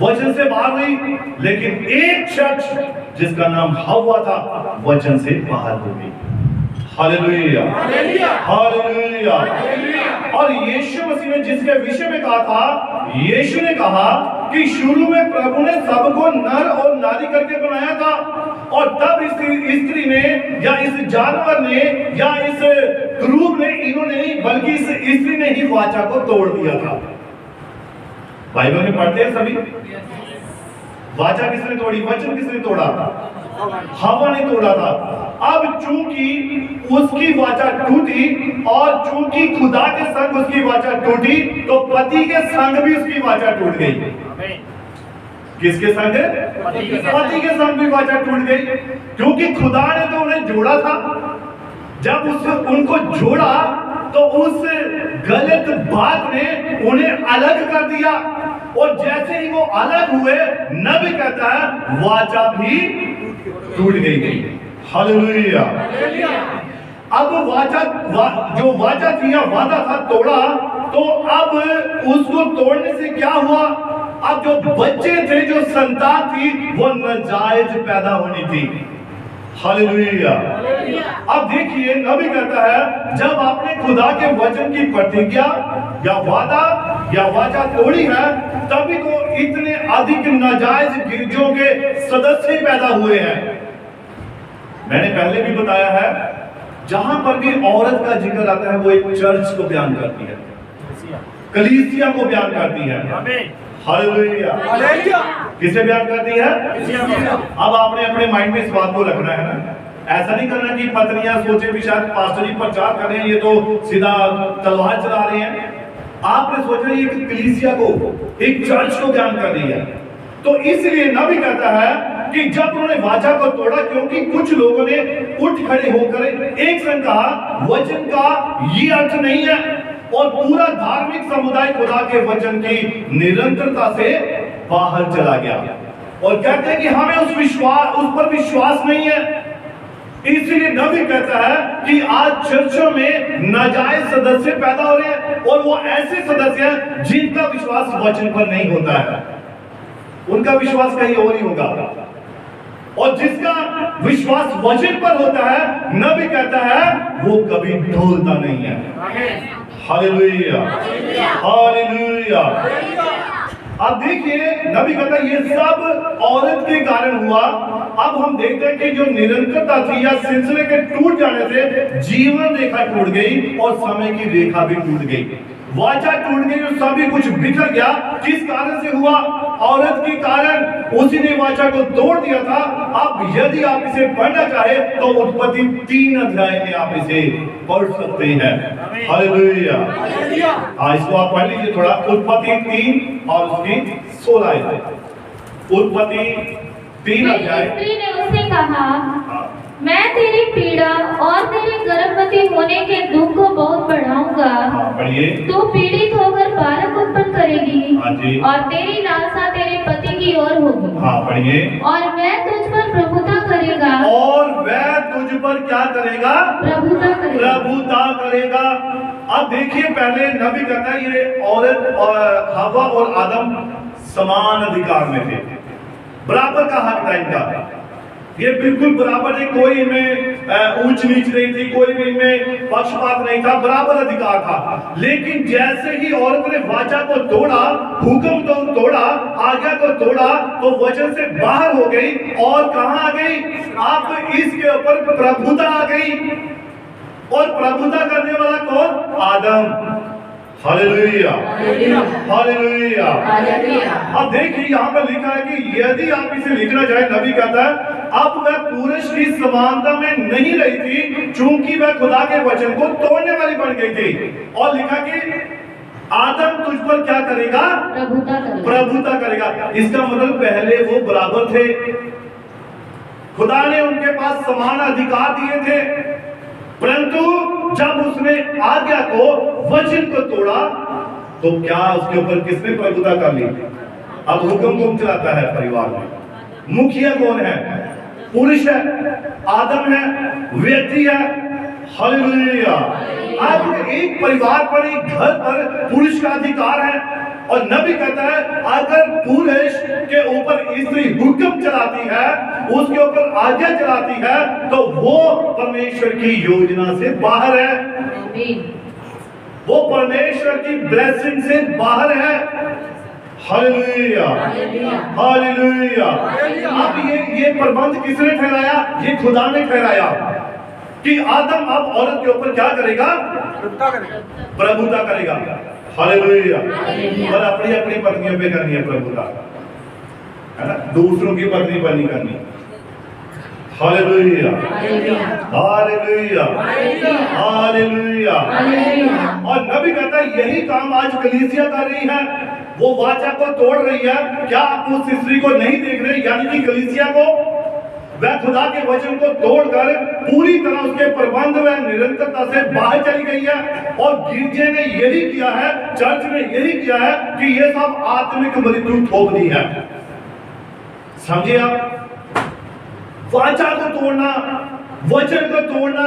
वचन से बाहर हुई, लेकिन एक शख्स जिसका नाम हवा था वचन से बाहर हो गई। हालेलुया। हालेलुया। और यीशु मसीह ने जिसके विषय में कहा था, यीशु ने कहा कि शुरू में प्रभु ने सबको नर और नारी करके बनाया था, और तब इस स्त्री ने या इस जानवर ने या इस क्रूर ने, इन्होंने नहीं बल्कि इस स्त्री ने ही वाचा को तोड़ दिया था। बाइबल में पढ़ते हैं सभी, वाचा किसने तोड़ी? वचन किसने तोड़ा? हवा ने तोड़ा था। अब चूंकि उसकी वाचा टूटी, और चूंकि खुदा के संग उसकी वाचा टूटी, तो पति के संग भी उसकी वाचा टूट गई। किसके संग? पति के संग भी वाचा टूट गई, क्योंकि खुदा ने तो उन्हें जोड़ा था। जब उससे उनको जोड़ा तो उस गलत बात ने उन्हें अलग कर दिया, और जैसे ही वो अलग हुए, नबी कहता है वाचा भी टूट गई। हालेलुया। अब जो वाचा थी या वादा था तोड़ा, तो अब उसको तोड़ने से क्या हुआ? अब जो बच्चे थे, जो संतान थी, वो नाजायज पैदा होनी थी। हालेलुया। अब देखिए नबी कहता है जब आपने खुदा के वचन की प्रतिज्ञा या वादा या वाचा तोड़ी है तभी तो इतने अधिक नाजायज गिरजों के सदस्य पैदा हुए हैं। मैंने पहले भी बताया है जहां पर भी औरत का जिक्र आता है वो एक चर्च को बयान करती है, कलीसिया को बयान करती है। हालेलुया। किसे बयान करती है? अब आपने अपने माइंड में इस बात को रखना है ना, ऐसा नहीं करना कि पत्नियां सोचे भी शायद पास्टर जी प्रचार कर रहे हैं, ये तो सीधा तलवार चला रहे हैं। आपने सोचा ये कलीसिया को, एक चर्च को बयान कर रही है। तो इसलिए नबी कहता है कि जब उन्होंने वाचा को तोड़ा, क्योंकि कुछ लोगों ने उठ खड़े होकर एक संग कहा वचन का ये अर्थ नहीं है, और पूरा धार्मिक समुदाय खुदा के वचन की निरंतरता से बाहर चला गया और कहते हैं कि हमें उस पर विश्वास नहीं है। इसलिए नबी कहता है कि आज चर्चों में नाजायज सदस्य पैदा हो रहे हैं, और वो ऐसे सदस्य हैं जिनका विश्वास वचन पर नहीं होता है, उनका विश्वास कहीं और ही होगा, और जिसका विश्वास वचन पर होता है नबी कहता है वो कभी ढोलता नहीं है। Hallelujah, hallelujah. अब देखिए नबी कहता है ये सब औरत के कारण हुआ। अब हम देखते हैं कि जो निरंतरता थी या सिलसिले के टूट जाने से जीवन रेखा टूट गई और समय की रेखा भी टूट गई, वाचा टूट गई और सभी कुछ बिखर गया। किस कारण से हुआ? औरत के कारण, उसी ने वाचा को तोड़ दिया था। अब यदि आप इसे पढ़ना चाहे तो उत्पत्ति 3 अध्याय में आप इसे पढ़ सकते हैं। हालेलुया। इसको आप पढ़ लीजिए थोड़ा, उत्पत्ति 3 और उसकी 16 आयत। उत्पत्ति 3 अध्याय। स्त्री ने उससे कहा मैं तेरी पीड़ा और तेरे गर्भवती होने के दुख को बहुत बढ़ाऊंगा। तू पीड़ित होकर बालक उत्पन्न करेगी और तेरी लालसा तेरे पति की ओर होगी। और वह तुझ पर प्रभुता करेगा। और वह तुझ पर क्या करेगा? प्रभुता करेगा। अब देखिए पहले नबी कहता है ये औरत और हवा और आदम समान अधिकार में थे, बराबर का हक था इनका, ये बिल्कुल बराबर थे, कोई इनमें ऊंच नीच नहीं थी, कोई भी इनमें पक्षपात नहीं था, बराबर अधिकार था। लेकिन जैसे ही औरत ने वाचा को तोड़ा, हुक्म तो तोड़ा, आज्ञा को तोड़ा, तो वचन से बाहर हो गई और कहां आ गई? अब इसके ऊपर प्रभुता आ गई। और प्रभुता करने वाला कौन? आदम। Hallelujah, hallelujah. अब देखिए यहाँ पर लिखा है कि यदि आप इसे लिखना चाहे, नबी कहता है अब वह पुरुष की समानता में नहीं रही थी, चूंकि वह खुदा के वचन को तोड़ने वाली बन गई थी। और लिखा कि आदम तुझ पर क्या करेगा? प्रभुता करेगा। इसका मतलब पहले वो बराबर थे, खुदा ने उनके पास समान अधिकार दिए थे, परंतु जब उसने आज्ञा को, वचन को तोड़ा तो क्या उसके ऊपर किसने प्रभुता कर ली? अब हुक्म कौन चलाता है परिवार में? मुखिया कौन है? पुरुष है, आदम है, व्यक्ति है। हालेलुया। अब एक परिवार पर, एक घर पर पुरुष का अधिकार है। और नबी कहता है अगर पुरुष के ऊपर स्त्री हुक्म चलाती है, उसके ऊपर आज्ञा चलाती है, तो वो परमेश्वर की योजना से बाहर है, वो परमेश्वर की ब्लेसिंग से बाहर है। Hallelujah, hallelujah. अब ये प्रबंध किसने ठहराया? ये खुदा ने ठहराया कि आदम अब औरत के ऊपर क्या करेगा? प्रभुता करेगा। हालेलुया। और अपनी अपनी पत्नियों पे करनी है प्रभुता, है ना, दूसरों की पत्नी पर नहीं करनी। Hallelujah, hallelujah, hallelujah. और नबी कहता है यही काम आज कलीसिया कर रही है, वो वाचा को तोड़ रही है। क्या आप उस स्त्री को नहीं देख रहे? यानी कि कलीसिया को, वह खुदा के वचन को तोड़कर पूरी तरह उसके प्रबंध व निरंतरता से बाहर चली गई है। और गिरजे ने यही किया है, चर्च ने यही किया है कि ये सब आत्मिक मृत्यु थोप दी है। समझे आप? वाचा को तोड़ना, वचन को तोड़ना,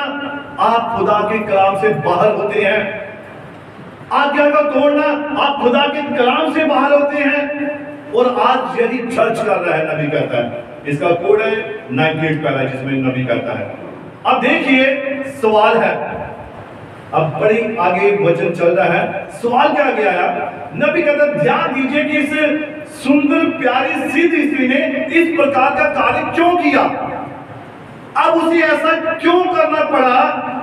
आप खुदा के कलाम से बाहर होते हैं। आज्ञा को तोड़ना, आप खुदा के कलाम से बाहर होते हैं। और आज यही चर्च कर रहा है। नबी कहता है, इसका कोड है 98 पहला, जिसमें नबी कहता है। अब देखिए सवाल है, अब बड़ी आगे वचन चल रहा है, सवाल क्या आगे आया? नबी कहता है ध्यान दीजिए कि इस सुंदर प्यारी सिद्ध स्त्री ने इस प्रकार का कार्य क्यों किया। अब उसे ऐसा क्यों करना पड़ा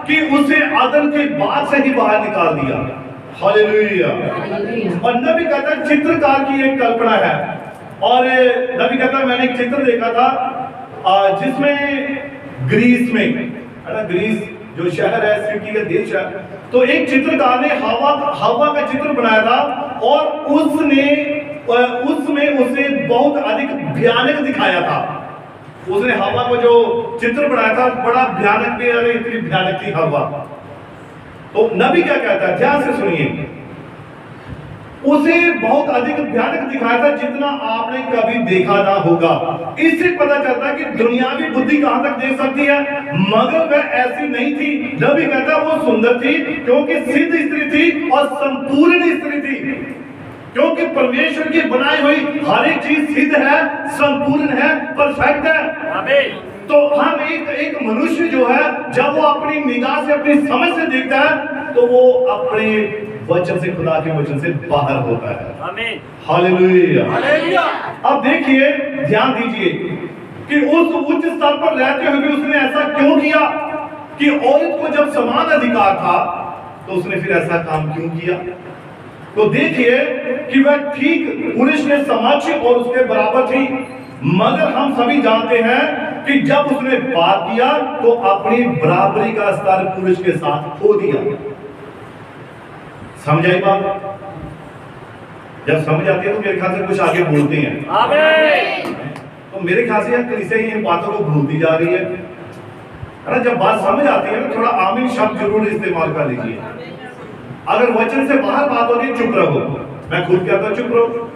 कि उसे आदम के बाद से ही बाहर निकाल दिया। हालेलुया। और नबी कहता है चित्रकार की एक कल्पना है, और नबी कहता है मैंने एक चित्र देखा था जिसमें ग्रीस में, है ना, ग्रीस जो शहर है, सिटी का देश है, तो एक चित्रकार ने हवा का चित्र बनाया था, और उसमें उसे बहुत अधिक भयानक दिखाया था। उसने हवा को जो चित्र बनाया था बड़ा भयानक भी, अरे इतनी भयानक थी हवा। तो नबी क्या कहता है, ध्यान से सुनिए, उसे बहुत अधिक भयानक दिखाया था जितना आपने कभी देखा ना होगा। इससे पता चलता है कि दुनियावी बुद्धि कहां तक देख सकती है, मगर वह ऐसी नहीं थी। नबी कहता है वो सुंदर थी क्योंकि सिद्ध स्त्री थी और संपूर्ण स्त्री थी, क्योंकि परमेश्वर की बनाई हुई हर एक चीज सिद्ध है, संपूर्ण है, परफेक्ट है। आमीन। तो हम एक मनुष्य जो है, जब वो अपनी निगाह से, अपनी समझ से देखता है, तो वो अपने वचन से, खुदा के वचन से बाहर होता है। आमीन। हालेलुया। हालेलुया। अब देखिए, ध्यान दीजिए कि उस उच्च स्तर पर रहते हुए भी उसने ऐसा क्यों किया कि औरत को जब समान अधिकार था तो उसने फिर ऐसा काम क्यों किया। तो देखिए कि वह ठीक पुरुष के समक्ष और उसके बराबर थी, मगर हम सभी जानते हैं कि जब उसने पाप किया तो अपनी बराबरी का स्तर पुरुष के साथ खो दिया। समझ आई बात? जब समझ आती है तो मेरे ख्याल से कुछ आगे बोलते हैं। आमीन। तो मेरे ख्याल से कलीसिया इन बातों को भूलती जा रही है ना। जब बात समझ आती है ना, थोड़ा आमीन शब्द जरूर इस्तेमाल कर लीजिए। अगर वचन से बाहर बात होती है चुप रहो, मैं खुद कहता हूं चुप रहो,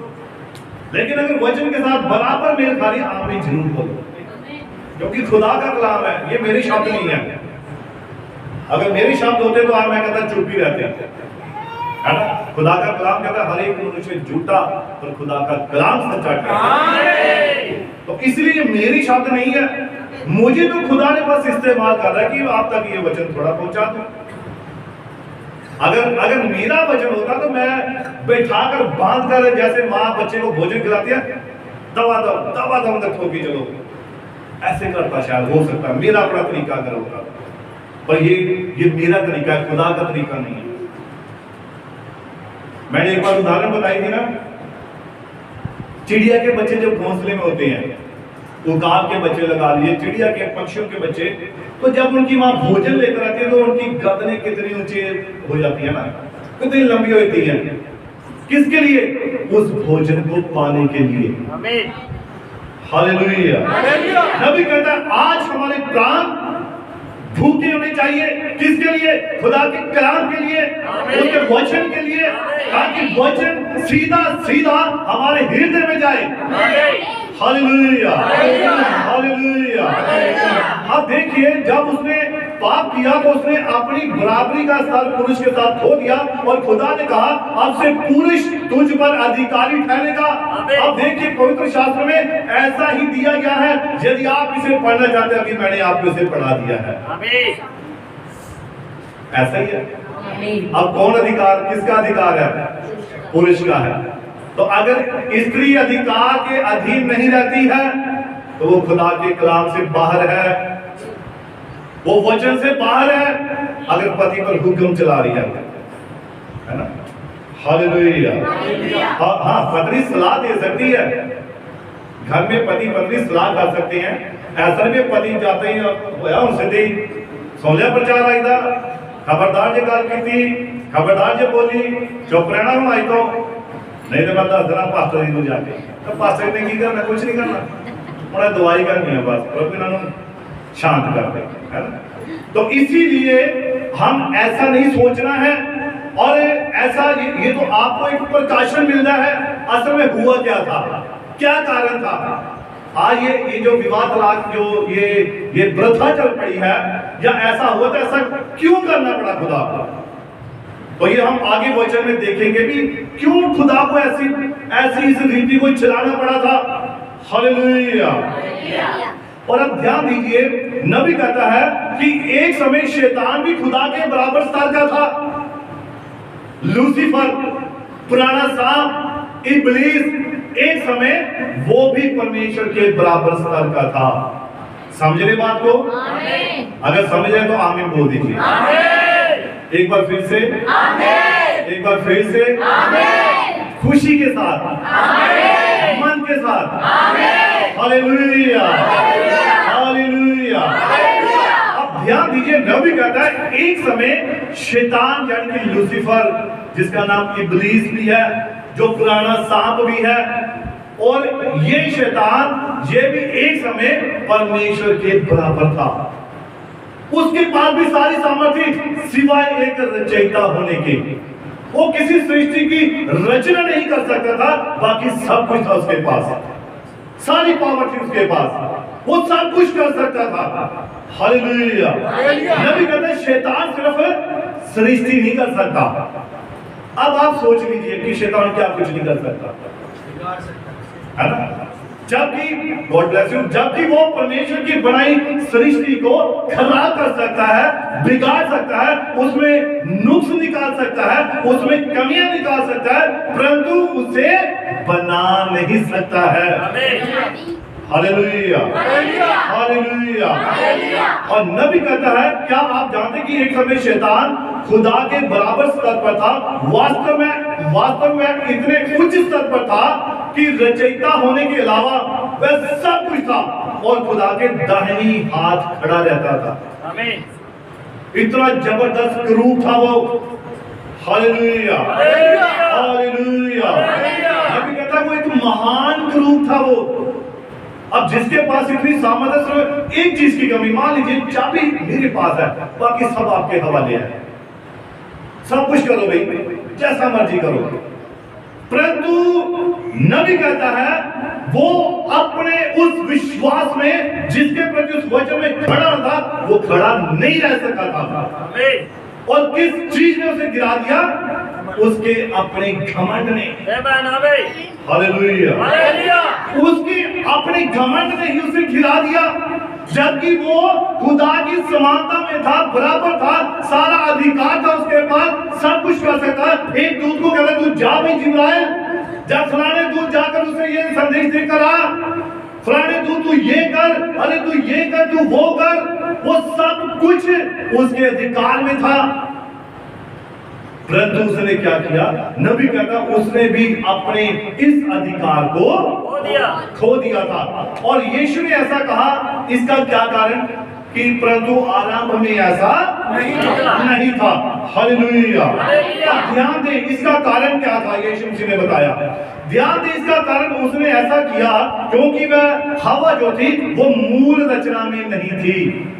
लेकिन अगर वचन के साथ बराबर मेल खा रही, आमीन जरूर बोलो, क्योंकि खुदा का कलाम है, ये मेरे शब्द नहीं है। अगर मेरे शब्द होते तो आज मैं कहता चुप ही रहते, है ना। खुदा का कलाम कहता है हर एक मनुष्य झूठा, पर खुदा का कलाम सच्चा है। तो इसलिए मेरी शब्द नहीं है, मुझे तो खुदा ने बस इस्तेमाल कर रहा है कि आप तक ये वचन थोड़ा पहुंचा दूं। अगर मेरा वचन होता तो मैं बैठाकर बांध कर, जैसे माँ बच्चे को भोजन खिलाती है, दवा अंदर ठोकी चलो, ऐसे करता शायद, हो सकता है मेरा अपना तरीका अगर होता, पर ये मेरा तरीका है, खुदा का तरीका नहीं है। मैंने एक बार उदाहरण बताई थी ना, चिड़िया के बच्चे जब घोंसले में होते हैं, उकाब के बच्चे लगा लिए, चिड़िया के, पक्षियों के बच्चे, तो जब उनकी माँ भोजन लेकर आती है तो उनकी गर्दनें कितनी ऊंची हो जाती है ना, कितनी लंबी होती है। किसके लिए? उस भोजन को पाने के लिए। आमीन। हालेलुया। नबी कहता है आज हमारे प्राण भूखे होने चाहिए, किसके लिए? खुदा के कलाम के लिए, उसके वचन के लिए, ताकि वचन सीधा सीधा हमारे हृदय में जाए। Hallelujah, hallelujah. अब देखिए, जब उसने पाप किया तो उसने अपनी बराबरी का स्तर पुरुष के साथ खो दिया, और खुदा ने कहा अब से पुरुष तुझ पर अधिकारी ठहरेगा। अब देखिए पवित्र शास्त्र में ऐसा ही दिया गया है, यदि आप इसे पढ़ना चाहते हैं, अभी मैंने आपको इसे पढ़ा दिया है, ऐसा ही है। अब कौन अधिकार, किसका अधिकार है? पुरुष का है। तो अगर स्त्री अधिकार के अधीन नहीं रहती है तो वो खुदा के कलाम से बाहर है, वो वचन से बाहर है। अगर पति पर हुक्म चला रही है ना, हालेलुया। हाँ, पत्नी सलाह दे सकती है, घर में पति पत्नी सलाह कर सकते हैं। ऐसा भी पति जाते ही उनसे दी सोलिया प्रचार आई था, खबरदार जे गल की, खबरदार जे बोली, चुप रहना हूं आई तो नहीं तो मैं दस देना पास्टर जी को जाके, तो पास्टर ने की करना, कुछ नहीं करना, उन्हें दवाई करनी है बस, प्रभु इन्होंने शांत कर दे, है ना। तो इसीलिए हम ऐसा नहीं सोचना है, और ऐसा ये तो आपको एक प्रकाशन मिलता है असल में हुआ क्या था, क्या कारण था। आज ये जो विवाह तलाक जो ये प्रथा चल पड़ी है, या ऐसा हुआ तो ऐसा क्यों करना पड़ा खुदा को, तो ये हम आगे वचन में देखेंगे भी क्यों खुदा को ऐसी ऐसी इस रीति को चलाना पड़ा था। हालेलुया। और अब ध्यान दीजिए, नबी कहता है कि एक समय शैतान भी खुदा के बराबर स्तर का था। लूसीफर, पुराना सांप, इब्लीस, एक समय वो भी परमेश्वर के बराबर स्तर का था। समझ रहे बात को? अगर समझ रहे तो आमीन बोल दीजिए। एक बार फिर से, एक बार फिर से, खुशी के साथ, मन के साथ, हालेलुया, हालेलुया। अब ध्यान दीजिए, नबी कहता है एक समय शैतान यानी कि लूसीफर, जिसका नाम इब्लीस भी है, जो पुराना सांप भी है, और ये शैतान ये भी एक समय परमेश्वर के बराबर था। उसके पास भी सारी सामर्थ्य सिवाय एक रचयिता होने के। वो किसी सृष्टि की रचना नहीं कर सकता था, बाकी सब कुछ था उसके पास, सारी पावर थी उसके पास, वो सब कुछ कर सकता था। हालेलुया। नबी कहते हैं शैतान सिर्फ सृष्टि नहीं कर सकता। अब आप सोच लीजिए कि शैतान क्या कुछ नहीं कर सकता, है ना? जबकि गॉड ब्लेस यू, जबकि वो परमेश्वर की बनाई सृष्टि को खराब कर सकता है, बिगाड़ सकता है, उसमें नुक्स निकाल सकता है, उसमें कमियां निकाल सकता है, परंतु उसे बना नहीं सकता है। Hallelujah, hallelujah. और नबी कहता है, क्या आप जानते कि एक समय शैतान खुदा के बराबर स्तर पर था? वास्तव में इतने उच्च स्तर पर था कि रचयिता होने के अलावा वह सब कुछ था, और खुदा के दाहिनी हाथ खड़ा रहता था। इतना जबरदस्त रूप था वो। Hallelujah, hallelujah. नबी कहता है वो एक महान रूप था वो। अब जिसके पास इतनी सामर्थ्य, एक चीज की कमी, मान लीजिए चाबी मेरे पास है, बाकी सब आपके हवाले है, सब कुछ करो भाई, जैसा मर्जी करो, परंतु नबी कहता है वो अपने उस विश्वास में जिसके प्रति उस वचन में खड़ा था, वो खड़ा नहीं रह सका था। और किस चीज ने उसे गिरा दिया? उसके अपने घमंड ने। हालेलुया। उसकी अपने घमंड ने ही उसे गिरा दिया, जबकि वो खुदा की समानता में था, बराबर था, सारा अधिकार था उसके पास, सब कुछ कर सकता। एक दूत को कहता तू जा भाई जिब्राइल, जा फलाने दूत जाकर उसे ये संदेश देकर आ, फलाने तू ये कर, अरे तू ये कर, तू वो कर, वो सब कुछ उसके अधिकार में था। परंतु उसने क्या किया? नबी कहता उसने भी अपने इस अधिकार को खो दिया था। और यीशु ने ऐसा कहा, इसका क्या कारण? कि परंतु आरंभ में ऐसा नहीं था। हालेलुया। अब ध्यान दें, इसका कारण क्या था? यीशु मसीह ने बताया। ध्यान दें, इसका कारण उसने ऐसा किया क्योंकि वह हवा जो थी वो मूल रचना में नहीं थी,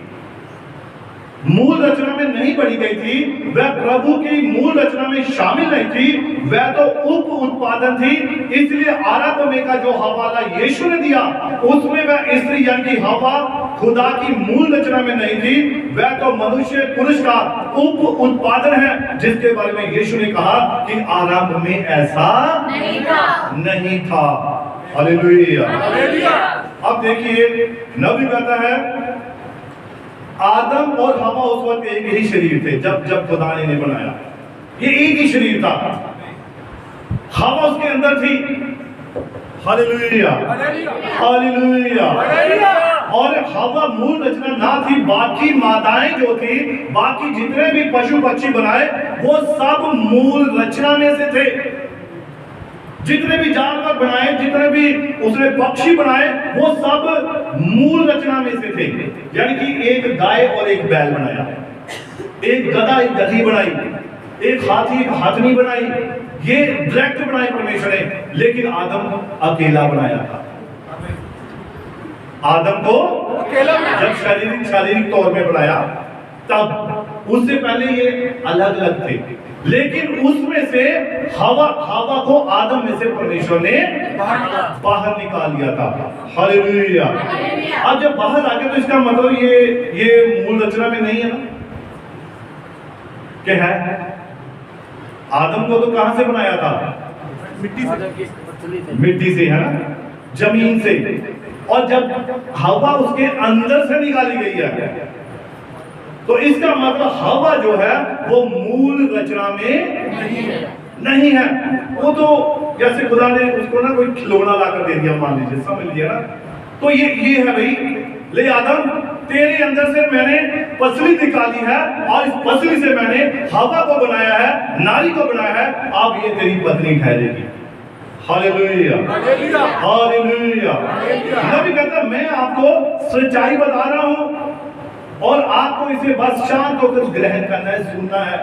मूल रचना में नहीं बनी गई थी, वह प्रभु की मूल रचना में शामिल नहीं थी, वह तो उप उत्पादन थी। इसलिए आरंभ में का जो हवाला यीशु ने दिया, उसमें वह स्त्री यानी कि हवा खुदा की मूल रचना में नहीं थी, वह तो मनुष्य पुरुष का उप उत्पादन है, जिसके बारे में यीशु ने कहा कि आरंभ में ऐसा नहीं था। हालेलुया। अब देखिए, नबी कहता है आदम और हवा उस वक्त एक ही शरीर थे जब खुदा ने इन्हें बनाया, ये एक ही शरीर था, हवा उसके अंदर थी। Hallelujah, hallelujah. और हवा मूल रचना ना थी, बाकी माताएं जो थी, बाकी जितने भी पशु पक्षी बनाए वो सब मूल रचना में से थे। जितने भी जानवर बनाए, जितने भी उसने पक्षी बनाए, वो सब मूल रचना में से थे। यानी कि एक गाय और एक बैल बनाया, एक गधा एक गधी बनाई, एक हाथी एक हाथनी बनाई, ये डायरेक्ट बनाई परमेश्वर ने। लेकिन आदम अकेला बनाया था। आदम को जब शारीरिक तौर में बनाया, तब उससे पहले ये अलग अलग थे, लेकिन उसमें से हवा को आदम में से परमेश्वर ने बाहर निकाल दिया था। हालेलुया। अब जब बाहर आ गया तो इसका मतलब ये मूल रचना में नहीं है ना, क्या है? आदम को तो कहां से बनाया था? मिट्टी से, है ना, जमीन से। और जब हवा उसके अंदर से निकाली गई है तो इसका मतलब हवा जो है वो मूल रचना में नहीं है। वो तो जैसे खुदा ने उसको ना कोई खिलौना लाकर दे दिया, मान लीजिए, समझ लिया ना। तो ये है भाई, ले आदम तेरे अंदर से मैंने पसली निकाली है और इस पसली से मैंने हवा को बनाया है, नारी को बनाया है, अब ये तेरी पत्नी ठहरेगी। Hallelujah, hallelujah. नबी कहता मैं आपको सच्चाई बता रहा हूं और आपको इसे बस शांत होकर ग्रहण करना है, सुनना है।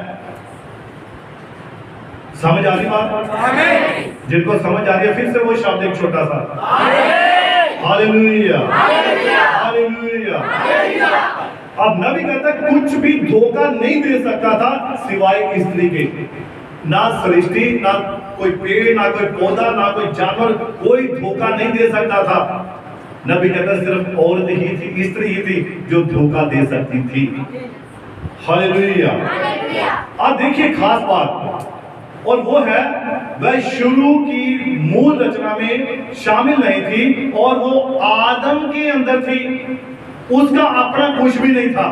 समझ आ रही बात? जिनको समझ आ रही है फिर से वो शब्द एक छोटा सा हालेलुया, हालेलुया। अब नबी कहता कुछ भी धोखा नहीं दे सकता था सिवाय स्त्री के। ना सृष्टि, ना कोई पेड़, ना कोई पौधा, ना कोई जानवर, कोई धोखा नहीं दे सकता था। नबी कहता सिर्फ औरत ही थी, स्त्री ही थी जो धोखा दे सकती थी। हालेलुया। अब देखिए खास बात, और वो है वह शुरू की मूल रचना में शामिल नहीं थी और वो आदम के अंदर थी, उसका अपना कुछ भी नहीं था।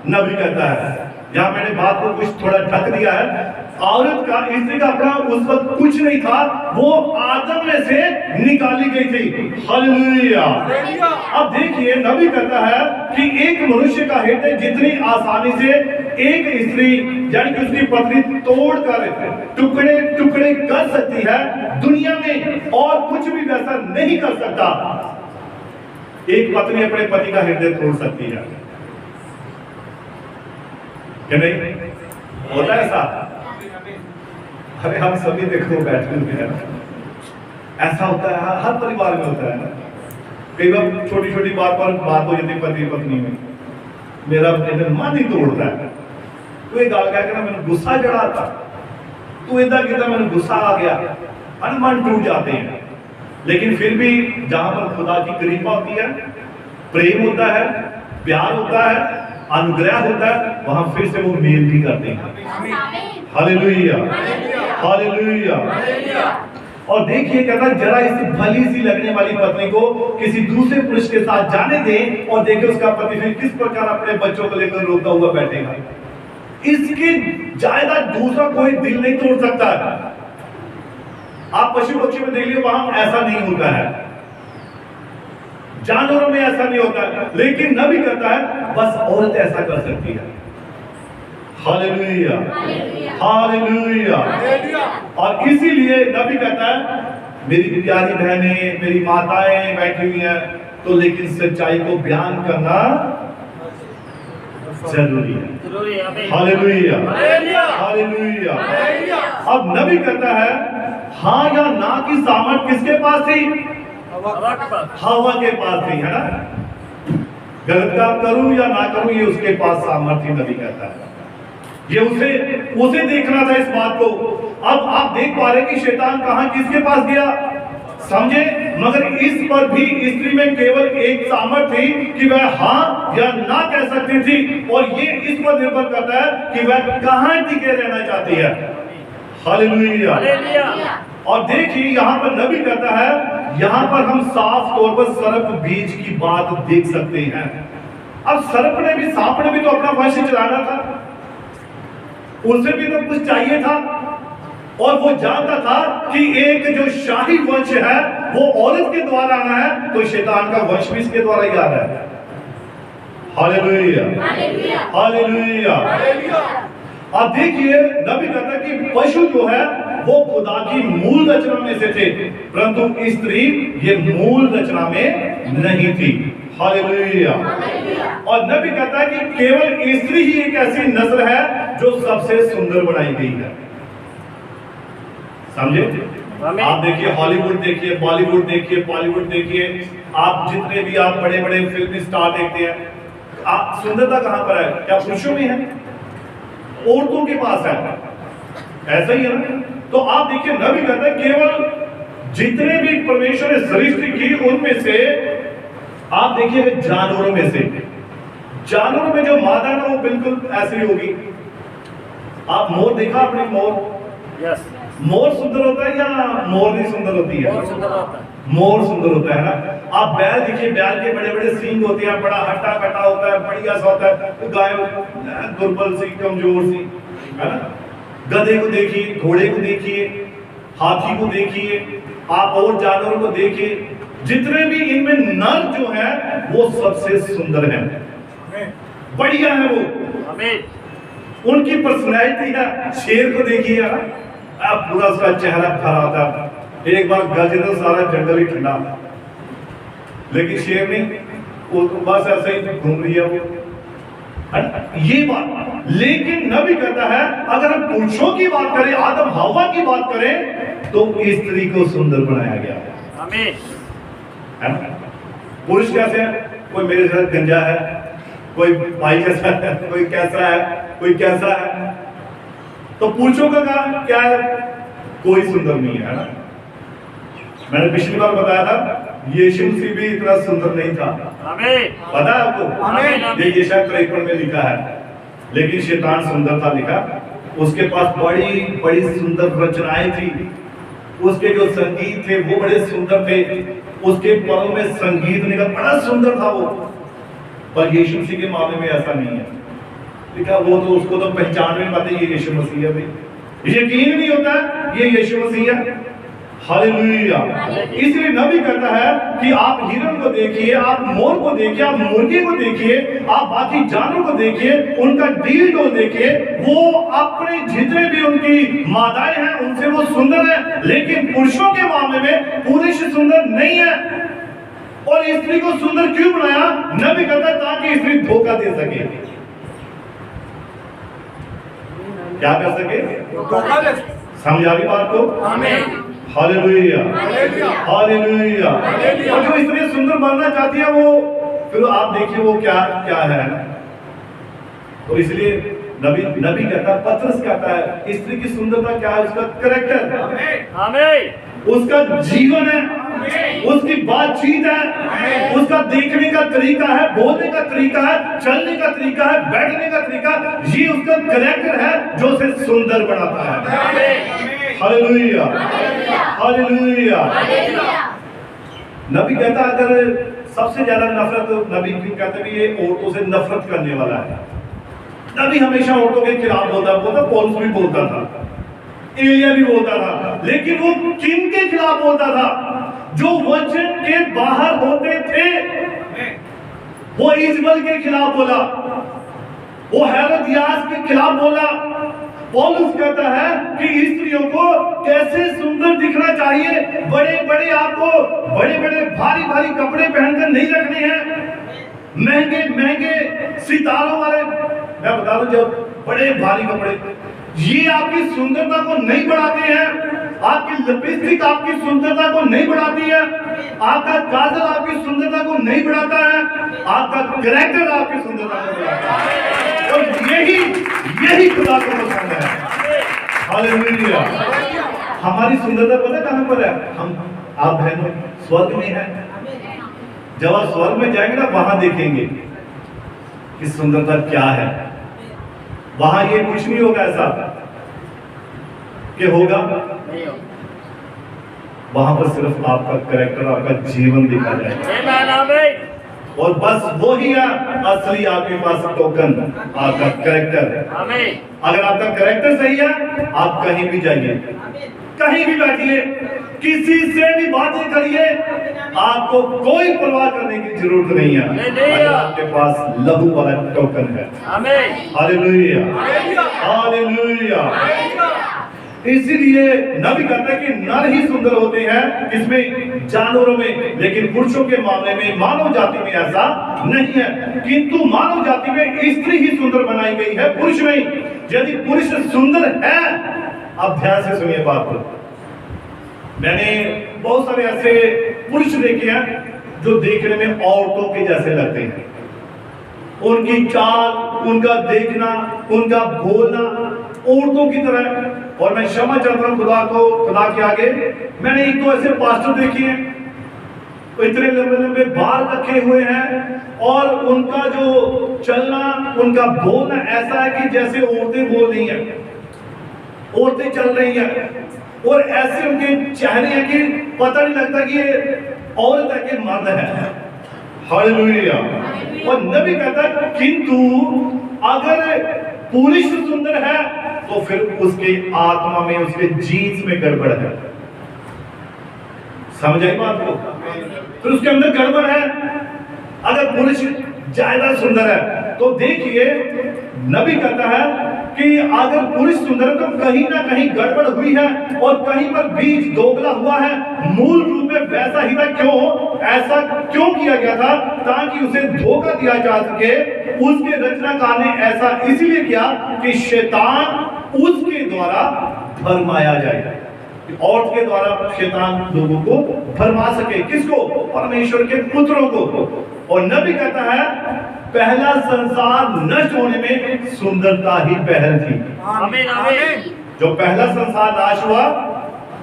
नबी कहता है, यहां मैंने बात को कुछ थोड़ा ढक दिया है, औरत का, स्त्री का अपना उस वक्त कुछ नहीं था, वो आदम में से निकाली गई थी। हालेलुया। अब देखिए नबी कहता है कि एक मनुष्य का हृदय जितनी आसानी से एक स्त्री यानी कि उसकी पत्नी तोड़कर टुकड़े टुकड़े कर सकती है, दुनिया में और कुछ भी वैसा नहीं कर सकता। एक पत्नी अपने पति का हृदय तोड़ सकती है कि नहीं? होता है ऐसा? अरे हम सभी देखो बैठे हुए हैं, ऐसा होता है, हर परिवार में होता है ना। कई बार छोटी छोटी बात पर बात हो जाती है पति पत्नी में, मेरा मन ही तोड़ता है। तो एक गाल कहकर मैंने गुस्सा चढ़ा था, तू इधर कहता मैंने गुस्सा आ गया, मन टूट जाते हैं। लेकिन फिर भी जहां पर खुदा की कृपा होती है, प्रेम होता है, प्यार होता है, अनुग्रह होता है, वहां फिर से वो मेल भी करते हैं। Hallelujah, hallelujah. और देखिए कहता जरा इस भली सी लगने वाली पत्नी को किसी दूसरे पुरुष के साथ जाने दें और देखिए उसका पति फिर किस प्रकार अपने बच्चों को लेकर रोता हुआ बैठेगा। इसके ज्यादा दूसरा कोई दिल नहीं तोड़ सकता है। आप पशु पक्षी में देख लीजिए, वहां ऐसा नहीं होता है, जानवरों में ऐसा नहीं होता है, लेकिन नबी कहता है बस औरत ऐसा कर सकती है। Hallelujah, hallelujah. और इसीलिए नबी कहता है मेरी प्यारी बहनें, मेरी माताएं बैठी हुई हैं, तो लेकिन सच्चाई को बयान करना जरूरी है। Hallelujah, hallelujah. अब नबी कहता है हाँ या ना की सामर्थ किसके पास थी? हवा के पास थी, है ना। गलत काम करूं या ना करूं ये उसके पास सामर्थ्य, नबी कहता है। ये उसे देखना था इस बात को। अब आप देख पा रहे हैं कि शैतान कहां किसके पास गया, समझे। मगर इस पर भी स्त्री में केवल एक सामर्थ्य थी कि वह हाँ या ना कह सकती थी, और ये इस पर निर्भर करता है कि वह कहां टिके रहना चाहती है। हालेलुया। और देखिए यहाँ पर नबी कहता है, यहाँ पर हम साफ तौर पर सर्प बीज की बात देख सकते हैं। अब सर्प ने भी, सांप ने भी तो अपना वंश चलाना था, उसे भी तो कुछ चाहिए था, और वो जानता था कि एक जो शाही वंश है वो औरत के द्वारा आना है, तो शैतान का वंश भी इसके द्वारा ही आ रहा है। Hallelujah, hallelujah. अब देखिए नबी कहता कि पशु जो है वो खुदा की मूल रचना में से थे, परंतु स्त्री ये मूल रचना में नहीं थी। हालेलुया। और नबी कहता है कि केवल स्त्री ही एक ऐसी नस्ल है जो सबसे सुंदर बनाई गई है। समझे? आप देखिए हॉलीवुड देखिए, बॉलीवुड देखिए, बॉलीवुड देखिए, आप जितने भी आप बड़े बड़े फिल्मी स्टार देखते हैं, आप सुंदरता कहां पर है? क्या पुरुषों में है? औरतों के पास है, ऐसा ही है ना। तो आप देखिए नबी कहता है केवल जितने भी परमेश्वर ने सृष्टि की उनमें से आप देखिए जानवरों में से, जानवरों में जो मादा ना वो बिल्कुल ऐसी होगी। आप मोर देखा आपने? मोर, मोर सुंदर होता है या मोरनी सुंदर होती है? बहुत सुंदर होता है। मोर सुंदर होता है ना। आप बैल देखिए, बैल के बड़े बड़े सींग होते हैं, बड़ा हट्टा कटा होता है, बढ़िया सा होता है। तो गाय दुर्बल सी, कमजोर सी, है ना। गधे को देखिए, घोड़े को देखिए, हाथी को देखिए, आप और जानवरों को देखिए, जितने भी इनमें नर जो है वो सबसे सुंदर है, बढ़िया है वो, उनकी पर्सनैलिटी है। शेर को देखिए यार, आप पूरा उसका चेहरा खरा होता, एक बार गरजे तो सारा जंगल ही ठंडा, लेकिन शेर नहीं, वो तो बस ऐसे ही घूम रही है वो, ये बात। लेकिन नबी कहता है अगर हम पुरुषों की बात करें, आदम हवा की बात करें, तो स्त्री को सुंदर बनाया गया है ना। पुरुष कैसे है? कोई मेरे साथ गंजा है, कोई भाई कैसा है, कोई कैसा है, कोई कैसा है। तो पुरुषों का क्या है? कोई सुंदर नहीं है ना। मैंने पिछली बार बताया था यीशु मसीह भी इतना सुंदर नहीं था, पता है आपको? ये यशाया 53 में लिखा है, लेकिन शैतान सुंदर था लिखा। उसके पास बड़ी बड़ी सुंदर रचनाएं थी, उसके जो संगीत थे वो बड़े सुंदर थे, उसके पलों में संगीत निकल बड़ा सुंदर था वो। पर यीशु मसीह के मामले में ऐसा नहीं है लिखा। वो तो उसको तो पहचान नहीं पाते ये यीशु मसीह है भाई, यकीन नहीं होता ये यीशु मसीह है। हालेलुया। इसलिए नबी कहता है कि आप हिरन को देखिए, आप मोर को देखिए, आप मुर्गी को देखिए, आप बाकी जानवरों को देखिए, उनका डील डोल देखिए, वो अपने जितने भी उनकी मादाएं हैं उनसे वो सुंदर है। लेकिन पुरुषों के मामले में पुरुष सुंदर नहीं है। और स्त्री को सुंदर क्यों बनाया? नबी कहता है ताकि स्त्री धोखा दे सके। क्या कर सके? समझ आ रही बात को? Hallelujah, hallelujah. और जो स्त्री सुंदर बनना चाहती है वो, फिर आप देखिए वो क्या क्या है ना। तो इसलिए नबी कहता है, पतरस कहता है स्त्री की सुंदरता क्या है? उसका कैरेक्टर, उसका जीवन है, उसकी बातचीत है, उसका देखने का तरीका है, बोलने का तरीका है, चलने का तरीका है, बैठने का तरीका, ये उसका कैरेक्टर है जो उसे सुंदर बनाता है। Hallelujah, hallelujah. नबी कहता अगर सबसे ज्यादा नफरत, नबी क्यों कहते भी ये औरतों से नफरत करने वाला है। नबी हमेशा औरतों के खिलाफ बोलता, पौलुस भी बोलता था, एलिया भी बोलता था, लेकिन वो किन के खिलाफ बोलता था? जो वचन के बाहर होते थे। वो इजबल के खिलाफ बोला, वो हेरोदियास के खिलाफ बोला। पौलुस कहता है कि स्त्रियों को कैसे सुंदर दिखना चाहिए, बड़े बड़े आपको बड़े बड़े भारी भारी कपड़े पहनकर नहीं रखने हैं, महंगे महंगे सितारों वाले। मैं बता दूं, जब बड़े भारी कपड़े, ये आपकी सुंदरता को नहीं बढ़ाते हैं। आपकी लिपस्टिक आपकी सुंदरता को नहीं बढ़ाती है, आपका काजल आपकी सुंदरता को नहीं बढ़ाता है, आपका कैरेक्टर आपकी सुंदरता को बढ़ाता है। और यही खुदा को पसंद है। हालेलुया। हमारी सुंदरता पता कहां पर है? हम आप बहनों स्वर्ग में है। जब आप स्वर्ग में जाएंगे ना, वहां देखेंगे कि सुंदरता क्या है। वहां ये कुछ नहीं होगा ऐसा कि होगा, वहां पर सिर्फ आपका कैरेक्टर, आपका जीवन दिखा जाएगा। और बस वो ही है असली आपके पास टोकन, आपका कैरेक्टर। अगर आपका कैरेक्टर सही है, आप कहीं भी जाइए, कहीं भी बैठिए, किसी से भी बातें करिए, आपको कोई परवाह करने की जरूरत नहीं है। अगर आपके पास लहू वाला टोकन है। Hallelujah, hallelujah. इसीलिए नबी कहता है कि नर ही सुंदर होते हैं, इसमें जानवरों में, लेकिन पुरुषों के मामले में, मानव जाति में ऐसा नहीं है। किंतु मानव जाति में स्त्री ही सुंदर बनाई गई है, पुरुष नहीं। यदि पुरुष सुंदर है, अब ध्यान से सुनिए बात को। मैंने बहुत सारे ऐसे पुरुष देखे हैं जो देखने में औरतों के जैसे लगते हैं। उनकी चाल, उनका देखना, उनका बोलना औरतों की तरह। और मैं क्षमा चाहता हूं खुदा के आगे, मैंने एक दो ऐसे पास्टर देखे हैं, तो इतने लंबे लंबे बाल रखे हुए हैं और उनका जो चलना, उनका बोलना ऐसा है कि जैसे औरतें बोल रही हैं, औरतें चल रही हैं। और ऐसे उनके चेहरे हैं कि पता नहीं लगता कि ये औरत है कि मर्द है। हालेलुया। और नबी कहता है किंतु अगर पुरुष सुंदर है तो फिर उसके आत्मा में, उसके जीन्स में गड़बड़ है। समझ आई बात को? फिर उसके अंदर गड़बड़ है। अगर पुरुष ज्यादा सुंदर है तो देखिए नबी कहता है कि अगर पुरुष सुंदर है तो कहीं ना कहीं गड़बड़ हुई है और कहीं पर बीज दोगला हुआ है। मूल रूप में वैसा ही था। क्यों ऐसा क्यों किया गया था? ताकि उसे धोखा दिया जा सके। उसके रचनाकार ने ऐसा इसलिए किया कि शैतान उसके द्वारा भरमाया जाए। औरत के द्वारा शैतान लोगों को भरमा सके। किसको? परमेश्वर के पुत्रों को। और नबी कहता है पहला संसार नष्ट होने में सुंदरता ही पहल थी। आमीन आमीन। जो पहला संसार नाश हुआ,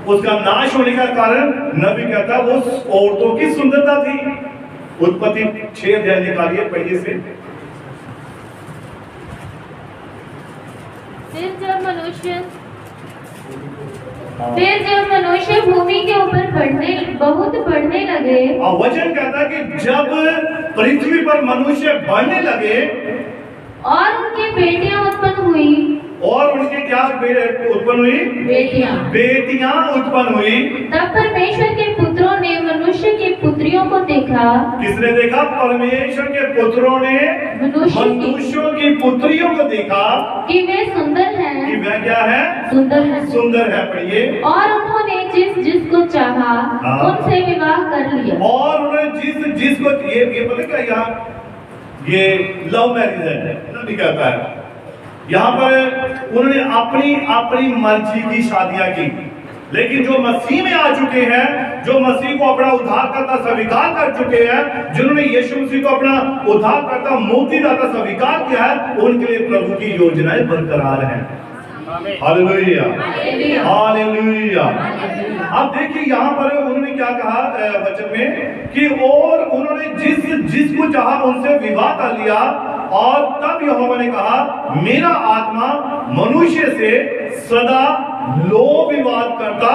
उसका नाश होने का कारण नबी कहता है वो औरतों की सुंदरता थी। उत्पत्ति 6 अध्याय निकालिए, पढ़िए से। फिर जब मनुष्य भूमि के ऊपर बहुत बढ़ने लगे। और वचन कहता है कि जब पृथ्वी पर मनुष्य बढ़ने लगे और उनकी बेटियां उत्पन्न हुई। और उनके क्या उत्पन्न हुई? बेटियां उत्पन्न हुई। तब परमेश्वर के पुत्रों ने मनुष्य की पुत्रियों को देखा। किसने देखा? परमेश्वर के पुत्रों ने मनुष्यों की पुत्रियों को देखा कि वे सुंदर हैं। कि वह क्या है? सुंदर है। सुंदर है। पढ़िए। और उन्होंने जिसको चाहा उनसे विवाह कर लिया। और उन्होंने जिसको ये पता क्या, यहाँ ये लव मैरिज है नबी कहता है। यहाँ पर उन्होंने अपनी मर्जी की शादियां की। लेकिन जो मसीह में आ चुके हैं, जो मसीह को अपना उद्धारकर्ता स्वीकार कर चुके हैं, जिन्होंने यीशु मसीह को अपना उद्धारकर्ता मुक्तिदाता स्वीकार किया है, उनके लिए प्रभु की योजनाएं बरकरार हैं। Hallelujah hallelujah. अब देखिए यहाँ पर उन्होंने क्या कहा वचन में कि और उन्होंने जिसको चाहा उनसे विवाह कर लिया। और तब यहोवा ने कहा मेरा आत्मा मनुष्य से सदा लोभ विवाद करता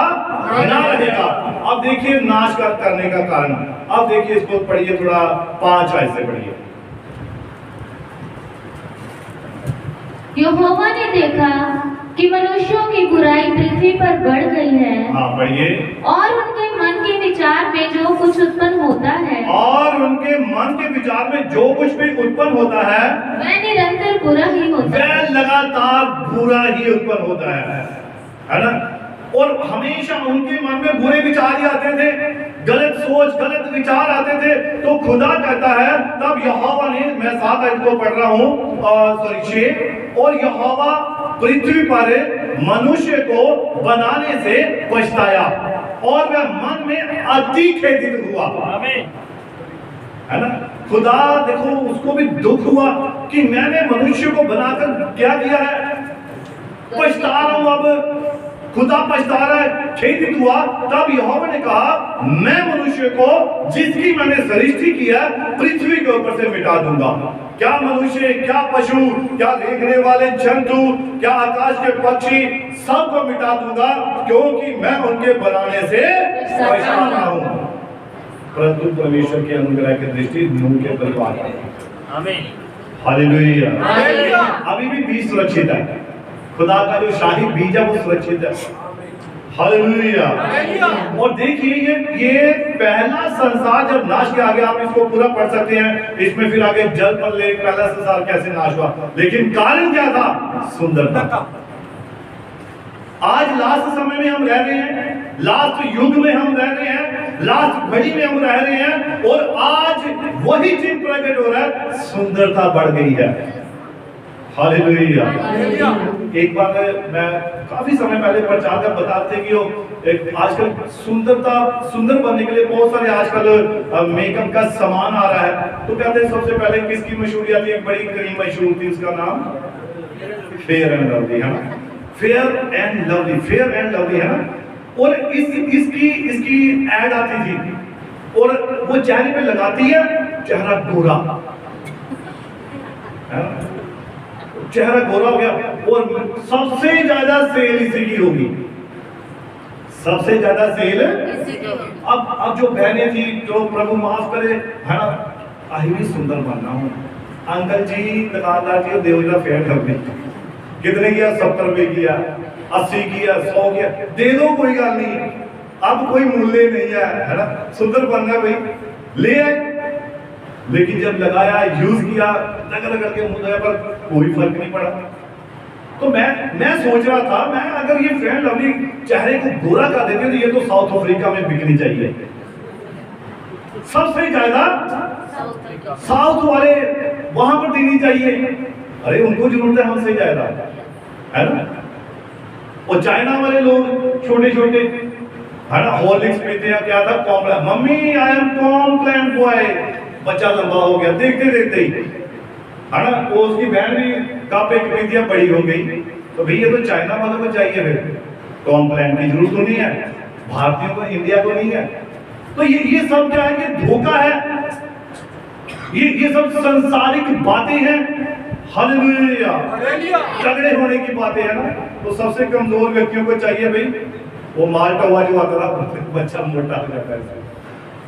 बना रहेगा। अब देखिए नाश करने का कारण। अब देखिए इसको पढ़िए, थोड़ा 5 आयत से पढ़िए। यहोवा ने देखा कि मनुष्यों की बुराई पृथ्वी पर बढ़ गई है। हाँ पढ़िए। और उनके मन के विचार में जो कुछ उत्पन्न होता है, और उनके मन के विचार में जो कुछ भी उत्पन्न होता है, वह निरंतर बुरा ही होता है। वह लगातार बुरा ही उत्पन्न होता है ना? और हमेशा उनके मन में बुरे विचार ही आते थे, गलत सोच, गलत विचार आते थे। तो खुदा कहता है तब यहोवा ने, मैं 7 आयत को पढ़ रहा हूँ, सॉरी 6, और यहोवा पृथ्वी पर मनुष्य को बनाने से पछताया और वह मन में अति खेदित हुआ। है ना? खुदा देखो उसको भी दुख हुआ कि मैंने मनुष्य को बनाकर क्या किया है, पछता रहा हूं। अब खुदा पछता रहा है, खेदित हुआ। तब यहोवा ने कहा मैं मनुष्य को जिसकी मैंने सृष्टि किया पृथ्वी के ऊपर से मिटा दूंगा। क्या मनुष्य, क्या पशु, क्या रेंगने वाले जंतु, क्या आकाश के पक्षी, सबको मिटा दूंगा क्योंकि मैं उनके बनाने से पछता रहा हूं। परंतु परमेश्वर के अनुग्रह की दृष्टि नूह के परिवार पर। आमीन हालेलुया। अभी भी बीज सुरक्षित है। खुदा का जो शाही बीज है वो सुरक्षित है। हालेलुया। और देखिए ये पहला संसार जब नाश के, आगे आप इसको पूरा पढ़ सकते हैं, इसमें फिर आगे जल पर ले पहला संसार कैसे नाश हुआ, लेकिन कारण क्या था? सुंदरता। आज लास्ट समय में हम रह रहे हैं, लास्ट युग में हम रह रहे हैं, लास्ट घड़ी में हम रह रहे हैं, और आज वही चीज प्रकट हो रहा है, सुंदरता बढ़ गई है। हालेलुया। एक बार मैं काफी समय पहले प्रचार कर बताते कि वो आजकल सुंदर बनने के लिए बहुत सारे आजकल मेकअप का सामान आ रहा है। तो कहते हैं सबसे पहले किसकी मशहूरी आती है? बड़ी क्रीम मशहूर थी, उसका नाम फेयर एंड लवली है ना? फेयर एंड लवली है ना? और इसकी एड आती थी और वो चेहरे पे लगाती है, चेहरा गोरा है ना? चेहरा गोरा हो गया और सबसे ज्यादा सेल इसी की होगी। सबसे ज्यादा सेल अब जो बहनें थी, जो प्रभु माफ करे, है ना, आई भी सुंदर बनना हूँ, अंकल जी दुकानदार जी देवला फेयर कर दी, कितने किया, 70 रुपए किया, 80 किया, 100 किया, दे दो कोई गल नहीं, अब कोई मूल्य नहीं है ना, सुंदर बनना भाई ले आए। लेकिन जब लगाया, यूज किया, रगड़ करके मुंह धोया, पर कोई फर्क नहीं पड़ा। तो मैं सोच रहा था, मैं अगर ये फेयर लवली चेहरे को गोरा कर देते तो ये तो साउथ अफ्रीका में बिकनी चाहिए, सबसे ज्यादा साउथ वाले वहां पर देनी चाहिए। अरे उनको जरूरत है हमसे ज्यादा, है ना। और चाइना वाले लोग छोटे छोटे, है ना, हॉर्लिक्स पीते हैं, क्या था, Complan, mummy I am Complan boy, बच्चा लंबा हो गया देखते देखते ही, है ना। वो उसकी बहन भी काफी खरीदियां बड़ी हो गई। तो भैया तो चाइना वालों को चाहिए, फिर कॉम्प्लान की जरूरत तो नहीं है, भारतीयों को, इंडिया को नहीं है। तो ये सब क्या है, ये धोखा है, ये सब संसारिक बातें हैं। हालेलुया, तगड़े होने की बातें हैं ना। तो सबसे कमजोर व्यक्तियों को चाहिए भाई, वो माल्टा हुआ जो आता था, बच्चा मोटा हो जाता है।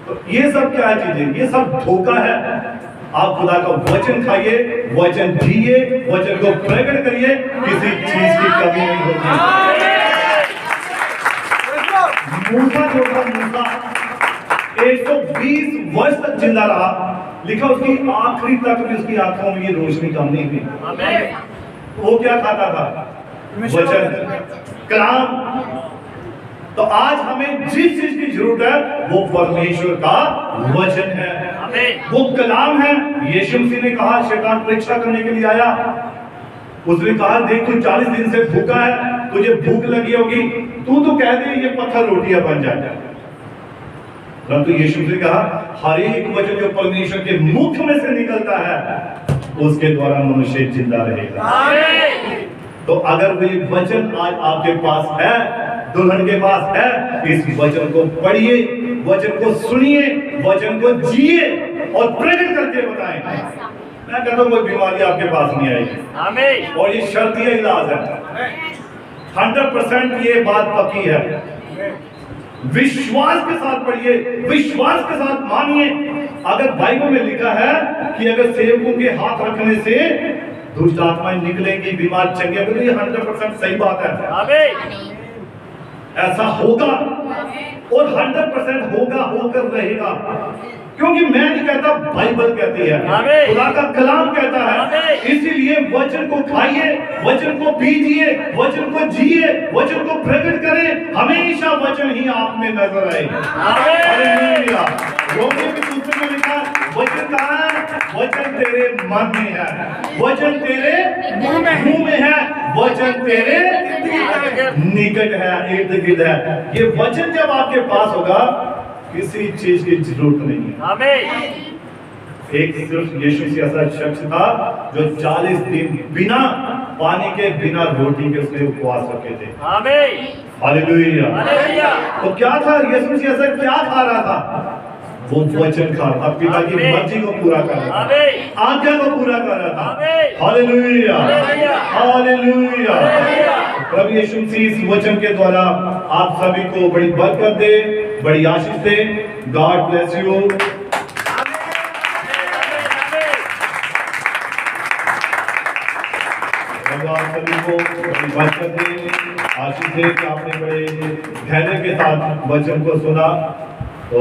तो ये सब क्या चीजें, ये सब धोखा है। आप खुदा का वचन खाइए, वचन जिए, वचन को प्रकट करिए, किसी चीज की कमी नहीं होगी। मूसा जो था, मूसा 120 वर्ष तक जिंदा रहा, लिखा उसकी आखिरी तक भी उसकी आंखों में ये रोशनी कम नहीं हुई। वो क्या खाता था, वचन, कलाम। तो आज हमें जिस चीज की जरूरत है वो परमेश्वर का वचन है, वो कलाम है। यीशु मसीह ने कहा, शैतान परीक्षा करने के लिए आया, उसने कहा देख तू 40 दिन से भूखा है, तुझे भूख लगी होगी, तू तो कह दे ये पत्थर रोटियां बन जाए। परंतु यीशु ने कहा हर एक वचन जो परमेश्वर के मुख में से निकलता है उसके द्वारा मनुष्य जिंदा रहेगा। तो अगर वे वचन आज आपके पास है, दुल्हन के पास है, इस वचन को पढ़िए, वचन को सुनिए, वचन को जिए और प्रकट करके बताएं। मैं कहता हूं कोई बीमारी आपके पास नहीं आएगी, और ये शर्तीय इलाज है, 100% ये बात पक्की है। विश्वास के साथ पढ़िए, विश्वास के साथ मानिए। अगर बाइबल में लिखा है कि अगर सेवकों के हाथ रखने से दुष्ट आत्माएं निकलेंगी, बीमार चंगे, तो ये 100% सही बात है। ऐसा होगा और 100% होगा, होकर रहेगा। क्योंकि मैं नहीं कहता, बाइबल कहती है, खुदा का कलाम कहता है। इसीलिए वचन को खाइए, वचन को पीजिए, वचन को जिए, वचन को प्रकट करें, हमेशा वचन ही आप में नजर आए। हालेलुया। रोमियो की पुस्तक में लिखा है, वचन कहाँ है? वचन तेरे मन में है, वचन तेरे मुंह में है, वचन तेरे निकट है, इर्द गिर्द है। ये वचन जब आपके पास होगा, किसी चीज की जरूरत नहीं है। एक सिर्फ यीशु से ऐसा शख्स था जो 40 दिन बिना पानी के, बिना रोटी के उसने उपवास रखे थे। हालेलुया। तो क्या था, यीशु से ऐसा क्या खा रहा था? वो वचन खा रहा था, पिता की मर्जी को पूरा कर रहा था, आज्ञा को पूरा कर रहा था। Hallelujah, hallelujah. प्रभु यीशु मसीह इस वचन के द्वारा आप सभी को बड़ी बरकत दे, बड़ी आशीष दे। God bless you. आप सभी को बड़ी बरकत दे, आशीष दे कि आपने बड़े धैर्य के साथ वचन को सुना। तो